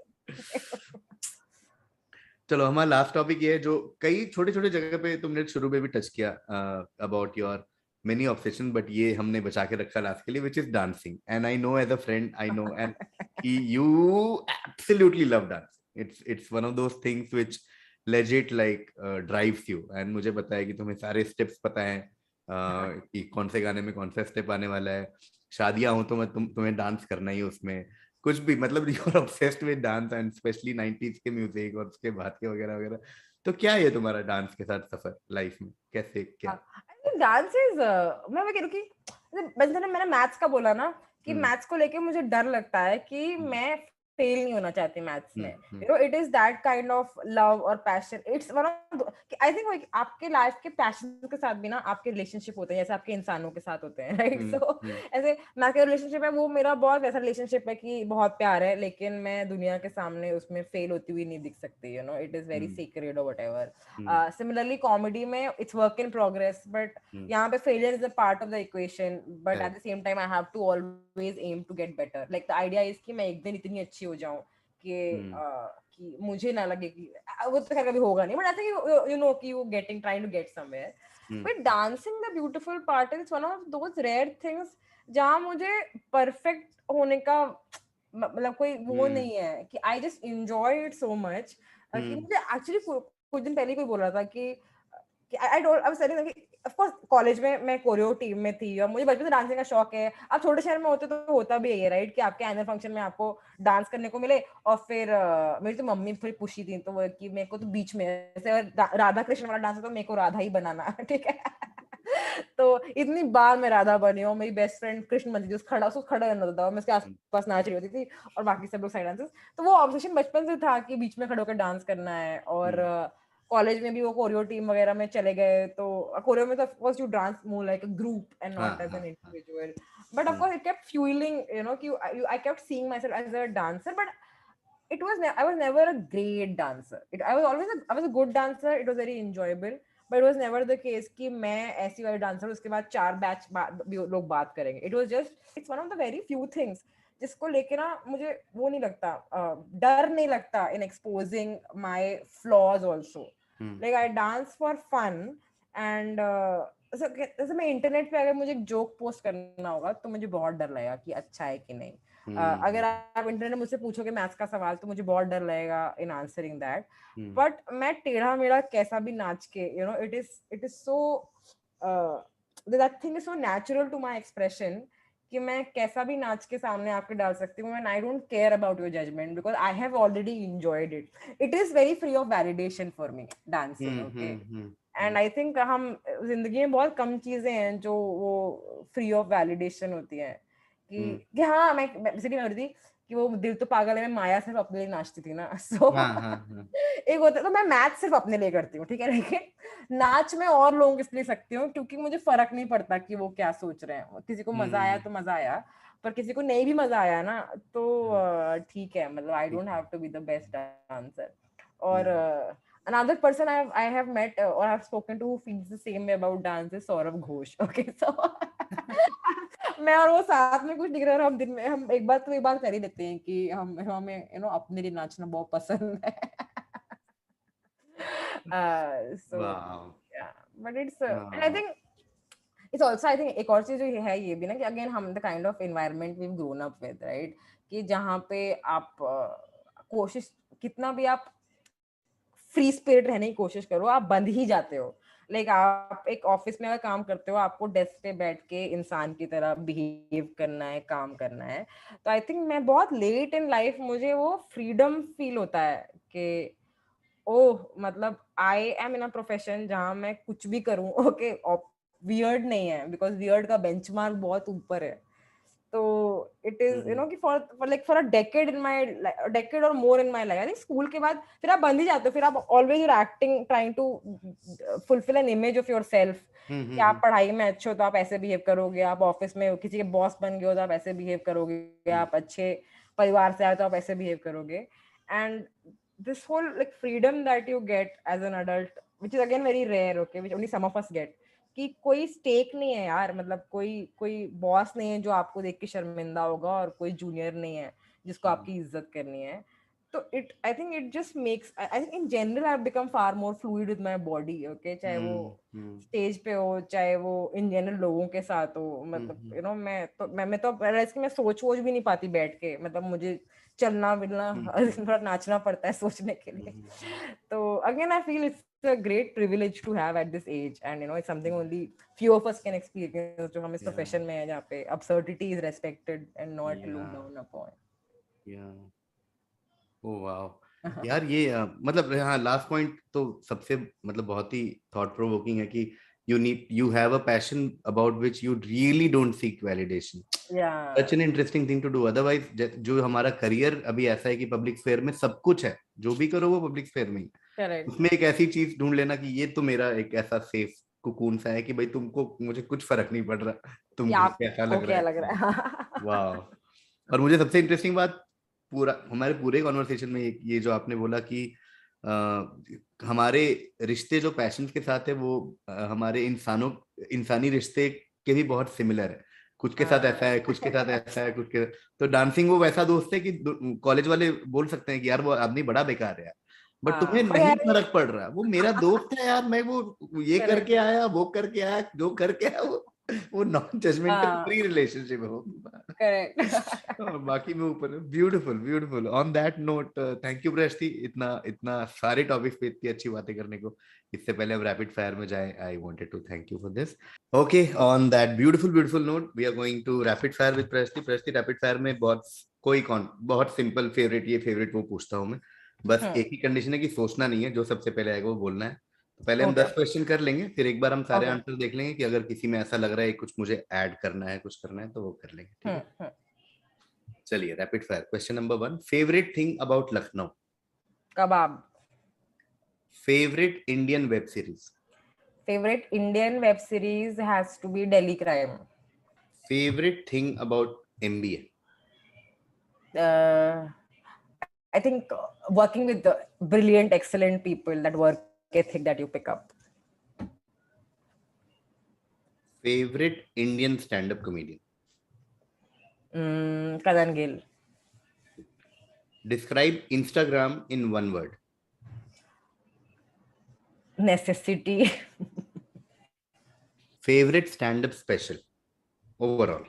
चलो हमारा लास्ट टॉपिक ये है जो कई छोटे छोटे जगह पे तुमने शुरू में भी टच किया about your many obsession, but ये हमने बचा के रखा लास्ट के लिए, which is dancing. And I know as a friend I know and you absolutely love dancing. It's one of those things which legit like drives you. and मुझे पता है कि तुम्हें सारे स्टेप्स पता है कि कौन से गाने में कौन सा स्टेप आने वाला है. शादियां हो तो मैं तुम्हें डांस करना ही उसमें कुछ भी, मतलब you are obsessed with dance and specially 90s के म्यूजिक और उसके बाद के वगैरह वगैरह. तो क्या है तुम्हारा डांस के साथ सफर लाइफ में, कैसे क्या? डांस इज मैं कह रही हूँ कि मैंने मैथ्स का बोला ना कि मैथ्स को लेके मुझे डर लगता है कि मैं फेल नहीं होना चाहती मैथ्स में. You know it is that kind of love और passion. It's one of I think आपके लाइफ के पैशन के साथ भी ना आपके रिलेशनशिप होते हैं जैसे आपके इंसानों के साथ होते हैं, राइट? सो ऐसे मैथ का रिलेशनशिप है वो मेरा बहुत वैसा रिलेशनशिप है कि बहुत प्यार है लेकिन मैं दुनिया के सामने उसमें फेल होती हुई नहीं दिख सकती. You know it is very secret और व्हाटएवर. सिमिलरली कॉमेडी में it's work in progress but यहाँ पे failure is a part of the equation but at the same time I have to always aim to get better. Like the idea is कि मैं एक दिन इतनी अच्छी हो जाऊं कि मुझे ना लगे कि वो तो कभी होगा नहीं, but I think you know कि you getting trying to get somewhere. But dancing the beautiful part is one of those rare things जहाँ मुझे परफेक्ट होने का मतलब कोई वो नहीं है कि I just enjoy it so much कि मुझे एक्चुअली कुछ दिन पहले कोई बोल रहा था कि I don't I was telling कि ऑफ कोर्स कॉलेज में मैं कोरियो टीम में थी और मुझे बचपन से डांसिंग का शौक है। आप छोटे शहर में होते तो होता भी है राइट कि आपके एनुअल फंक्शन में आपको डांस करने को मिले। और फिर मेरी तो मम्मी थोड़ी पुशी थी तो वो कि मेरे को तो बीच में जैसे राधा कृष्ण वाला डांस है तो मेरे को राधा ही बनाना ठीक है तो इतनी बार मैं राधा बनी हूँ। मेरी बेस्ट फ्रेंड कृष्ण बनती थी, उसको खड़ा रहना होता था, मैं उसके आसपास नाच रही होती थी और बाकी सब लोग साइड डांसेस। तो वो ऑब्सेशन बचपन से था कि बीच में खड़े होकर डांस करना है। और कॉलेज में भी वो कोरियो टीम वगैरह में चले गए तो कोरियो में तो of course you dance more like a group and not as an individual. But of course it kept fueling you know कि I kept seeing myself as a dancer. But I was never a great dancer. I was a good dancer. It was very enjoyable. But it was never the case कि मैं ऐसी वाली dancer उसके बाद 4 batch लोग बात करेंगे. It was just it's one of the very few things जिसको लेके ना मुझे वो नहीं लगता डर नहीं लगता in exposing my flaws also. Like I dance for fun and जैसे मैं इंटरनेट पे अगर मुझे एक जोक पोस्ट करना होगा तो मुझे बहुत डर लगेगा कि अच्छा है कि नहीं। अगर आप इंटरनेट में मुझसे पूछोगे मैथ्स का सवाल तो मुझे बहुत डर लगेगा इन आंसरिंग दैट। बट मैं टेढ़ा मेढ़ा कैसा भी नाच के you know it is so that thing is so natural to my expression कि मैं कैसा भी नाच के सामने आपके डाल सकती हूँ and I don't care about your judgement because I have already enjoyed it. It is very free of validation for me dancing okay. And I think हम जिंदगी में बहुत कम चीजें हैं जो वो फ्री ऑफ वैलिडेशन होती हैं कि हाँ मैं बेसिकली मैं थी कि वो दिल तो पागल है मैं माया सिर्फ अपने लिए नाचती थी ना सो एक होता तो मैं मैथ सिर्फ अपने लिए करती हूँ ठीक है। लेकिन नाच में और लोगों के लिए सकती हूँ क्योंकि मुझे फर्क नहीं पड़ता कि वो क्या सोच रहे हैं। किसी को मजा आया तो मजा आया पर किसी को नहीं भी मजा आया ना तो ठीक है। मतलब I don't have to be the best dancer. और another person I have met or I have spoken to who feels the same way about dance is Saurav Ghosh. Okay, so मैं और वो साथ में कुछ दिख रहा है और हम दिन में हम एक बात कर ही लेते हैं कि हमें यू नो अपने लिए नाचना बहुत पसंद है। So yeah, but it's and I think it's also I think एक और चीज जो है ये भी ना कि again हम the kind of environment we've grown up with right कि जहाँ पे आप कोशिश कितना भी आप फ्री स्पिरिट रहने की कोशिश करो आप बंद ही जाते हो। लाइक आप एक ऑफिस में अगर काम करते हो आपको डेस्क पे बैठ के इंसान की तरह बिहेव करना है काम करना है। तो आई थिंक मैं बहुत लेट इन लाइफ मुझे वो फ्रीडम फील होता है कि ओह मतलब I am in a profession जहाँ मैं कुछ भी करूँ ओके वियर्ड नहीं है बिकॉज वियर्ड का बेंचमार्क बहुत ऊपर है। तो it is you know कि for a decade in my a decade or more in my life I think school के बाद फिर आप बंद ही जाते हो। फिर आप always you're acting trying to fulfill an image of yourself कि आप पढ़ाई में अच्छे हो तो आप ऐसे बिहेव करोगे। आप ऑफिस में किसी के बॉस बन गए हो तो आप ऐसे बिहेव करोगे। आप अच्छे परिवार से आए तो आप ऐसे बिहेव करोगे। And this whole like freedom that you get as an adult which is again very rare okay which only some of us get कि कोई स्टेक नहीं है यार। मतलब कोई बॉस नहीं है जो आपको देख के शर्मिंदा होगा और कोई जूनियर नहीं है जिसको आपकी इज्जत करनी है। तो it I think it just makes I think in general I have become far more fluid with my body okay चाहे वो स्टेज पे हो चाहे वो इन जनरल लोगों के साथ हो। मतलब यू नो मैं तो मैं सोच वोच भी नहीं पाती बैठ के। मतलब मुझे चलना मिलना थोड़ा नाचना पड़ता है सोचने के लिए। तो again I feel it's a great privilege to have at this age and you know it's something only few of us can experience जो हम इस profession में है जहाँ पे absurdity is respected and not looked down upon. Oh wow यार ये मतलब हाँ लास्ट पॉइंट तो सबसे मतलब बहुत ही थॉट प्रोवोकिंग है कि you have a passion about which you really don't seek validation. Such an interesting thing to do. Otherwise जो हमारा करियर अभी ऐसा है कि पब्लिक स्फेयर में सब कुछ है जो भी करो वो पब्लिक स्फेयर में ही। Correct. उसमें एक ऐसी चीज ढूंढ लेना कि ये तो मेरा एक ऐसा सेफ कुकून सा है कि भाई तुमको मुझे कुछ फर्क नहीं पड़ रहा तुमको कैसा लग रहा है। वाह। और मुझे सबसे इंटरेस्टिंग बात पूरा हमारे पूरे कॉन्वर्सेशन में ये जो आपने बोला कि हमारे रिश्ते जो पैशन के साथ है वो हमारे इंसानी रिश्ते के भी बहुत सिमिलर है। कुछ के साथ ऐसा है कुछ के साथ ऐसा है कुछ के तो डांसिंग वो वैसा दोस्त है कि कॉलेज वाले बोल सकते हैं कि यार वो आदमी बड़ा बेकार है यार बट तुम्हें नहीं फर्क पड़ रहा वो मेरा दोस्त है यार मैं वो ये करके आया वो करके आया जो करके आया वो वो नॉन जजमेंटल हाँ फ्री रिलेशनशिप है वो। करेक्ट और बाकी में ऊपर beautiful beautiful. On that note thank you Prasti, इतना इतना सारे टॉपिक्स पे इतनी अच्छी बातें करने को। इससे पहले हम रैपिड फायर में जाएं, I wanted to thank you for this. Okay, on that beautiful beautiful note we are going to rapid fire with Prasti. Prasti, rapid fire में बहुत सिंपल फेवरेट ये फेवरेट वो पूछता हूँ मैं। बस एक ही कंडीशन है कि सोचना नहीं है, जो सबसे पहले आएगा वो बोलना है। तो पहले हम ओके 10 क्वेश्चन कर लेंगे, फिर एक बार हम सारे ओके आंसर देख लेंगे कि अगर किसी में ऐसा लग रहा है कुछ मुझे ऐड करना है, कुछ करना है, तो वो कर लेंगे, ठीक है? चलिए rapid fire. Question number 1, favourite thing about Lucknow. Kebab. Favourite Indian web series. Favorite Indian web series has to be Delhi Crime. Favourite thing about MBA. Uh, I think working with the brilliant, excellent people, that work ethic that you pick up. Favourite Indian stand up comedian. Karan Gill. Describe Instagram in one word. Necessity. Favourite stand up special overall.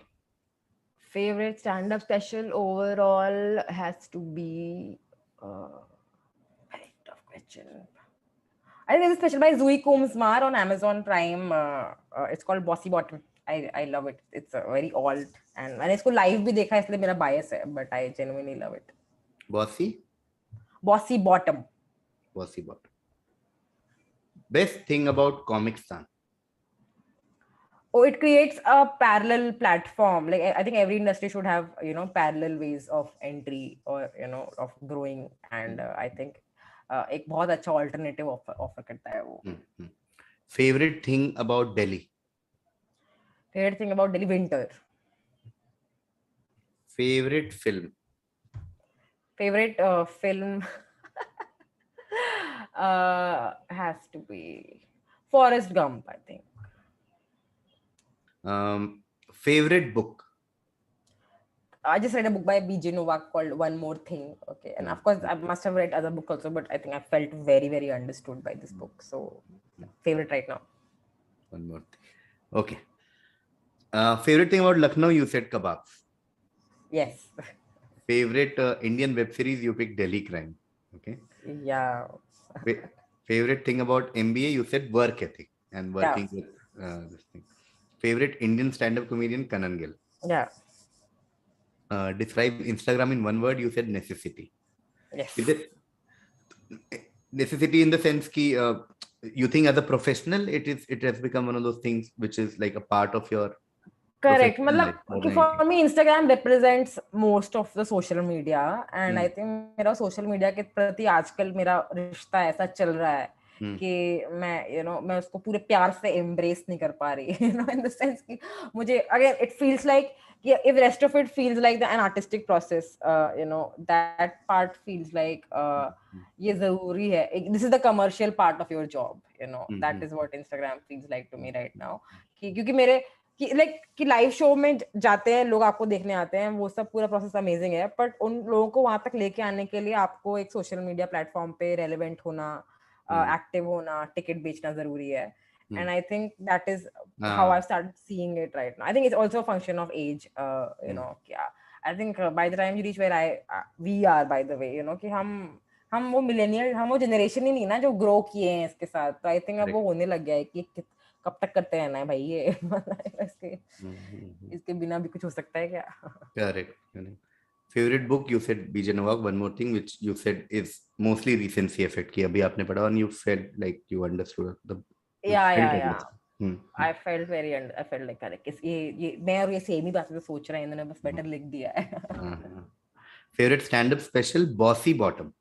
Favorite stand-up special overall has to be very tough question. I think there's a special by Zooey Kumsmar on Amazon Prime. It's called Bossy Bottom. I love it. It's a very alt and मैंने इसको live भी देखा है, इसलिए मेरा bias है, but I genuinely love it. Bossy Bossy Bottom. Bossy Bot. Best thing about Comicstaan. Oh, it creates a parallel platform. Like I think every industry should have, parallel ways of entry or, of growing. And I think एक बहुत अच्छा alternative offer करता है वो. Favourite thing about Delhi. Favorite thing about Delhi, winter. Favourite film. Favorite film has to be Forrest Gump, I think. Favourite book. I just read a book by B.J. Novak called One More Thing. Okay. And of course, I must have read other books also, but I think I felt very, very understood by this book. So, favorite right now. One more thing. Okay. Favorite thing about Lucknow, you said kebabs. Yes. Favorite Indian web series, you picked Delhi Crime. Okay. Yeah. Favorite thing about MBA, you said work ethic and working with this thing. Favorite Indian stand-up comedian, Kanan Gill. Yeah. Describe Instagram in one word, you said necessity. Yes. Is it necessity in the sense ki you think as a professional it has become one of those things which is like a part of your correct life, for me Instagram represents most of the social media and I think मेरा social media के प्रति आजकल मेरा रिश्ता ऐसा चल रहा है कि मैं उसको पूरे प्यार से embrace नहीं कर पा रही in the sense कि मुझे again it feels like if the rest of it feels like an artistic process that part feels like ये जरूरी है, this is the commercial part of your job, that is what Instagram feels like to me right now क्योंकि मेरे कि live show में जाते हैं लोग, आपको देखने आते हैं, वो सब पूरा प्रोसेस अमेजिंग है, बट उन लोगों को वहां तक लेके आने के लिए आपको एक सोशल मीडिया प्लेटफॉर्म पे रेलेवेंट होना, एक्टिव होना, टिकट बेचना जरूरी है. And I think that is how I've started seeing it right now. I think it's also a function of age, yeah. I think by the time you reach where we are, by the way, कि हम वो millennial, हम वो generation ही नहीं ना जो grow किए हैं इसके साथ, तो आई थिंक अब वो होने लग गया है कि कब तक करते रहना है भाई ये इसके बिना भी कुछ हो सकता है क्या? Correct. Favorite book, you said BJ Novak. One more thing which you said is mostly recency effect कि अभी आपने पढ़ा and you felt like you understood the yeah. I felt like correct. ये मैं और ये सेम ही बात सोच रहे हैं, इन्होंने बस बेटर लिख दिया है. Favorite stand up special, Bossy Bottom.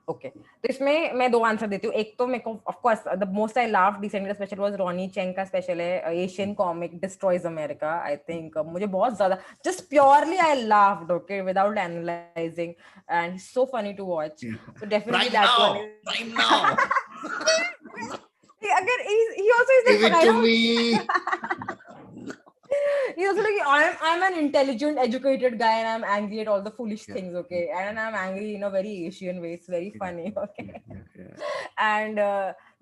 Okay, तो इसमें मैं 2 आंसर देती हूँ. एक तो मेरे को of course the most I loved recently special was Ronny Chieng का स्पेशल है, Asian comic destroys America. I think मुझे बहुत ज्यादा just purely I loved, okay, without analysing, and so funny to watch. So definitely that one. Prime now. अगर he also is like, give it to me. He's also like, I'm an intelligent, educated guy, and I'm angry at all the foolish things, okay? And I'm angry in a very Asian way. It's very funny, okay? And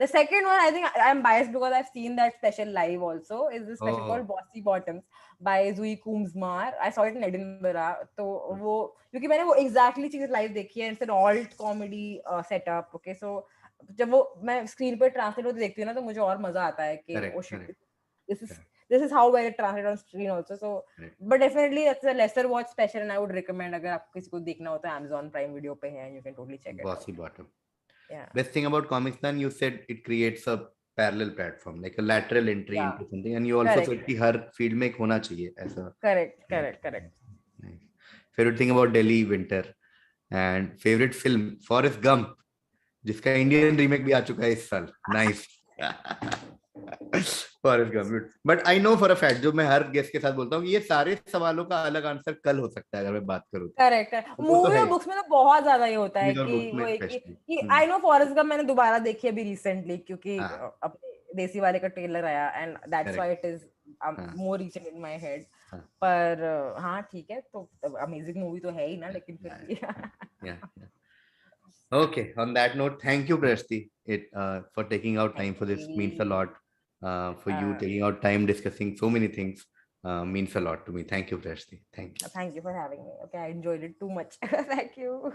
The second one, I think I'm biased because I've seen that special live also. Is the special Oh. called Bossy Bottoms by Zui Koomsmar. I saw it in Edinburgh. तो वो क्योंकि मैंने वो exactly चीज live देखी है. It's an alt comedy setup. Okay, so जब वो मैं screen पे translate होते देखती हूँ ना तो मुझे और मजा आता है कि Correct, oh shit, correct, this is correct, this is how well it translated on screen also. So correct. but definitely that's a lesser watch special and I would recommend अगर आपको किसी को देखना हो तो Amazon Prime Video पे है and you can totally check it out. Bossy Bottom. Yeah. Best thing about Comicstan, you said it creates a parallel platform, like a lateral entry Yeah. into something, and you also Correct. said कि हर field में एक होना चाहिए ऐसा. Correct. Nice. Favorite thing about Delhi winter and favorite film Forrest Gump, जिसका Indian remake भी आ चुका है इस साल. Nice. Forrest Gump. But I know for a fact, जो मैं हर गेस्ट के साथ बोलता हूँ कि ये सारे सवालों का अलग आंसर कल हो सकता है अगर मैं बात करूँ. करेक्ट है. मूवी और बुक्स में तो बहुत ज्यादा ये होता है कि वो कि आई नो फॉरेस्ट गंप मैंने दोबारा देखी अभी रिसेंटली क्योंकि अपने देसी वाले का ट्रेलर आया and that's why it is more recent in my head. पर हाँ ठीक है तो अमेजिंग मूवी तो है ही ना लेकिन फिर भी. Okay, on that note, thank you Prashti for taking out time for this. Means a lot. For you taking out time discussing so many things means a lot to me. Thank you Prashti. Thank you. Thank you for having me. Okay, I enjoyed it too much. Thank you.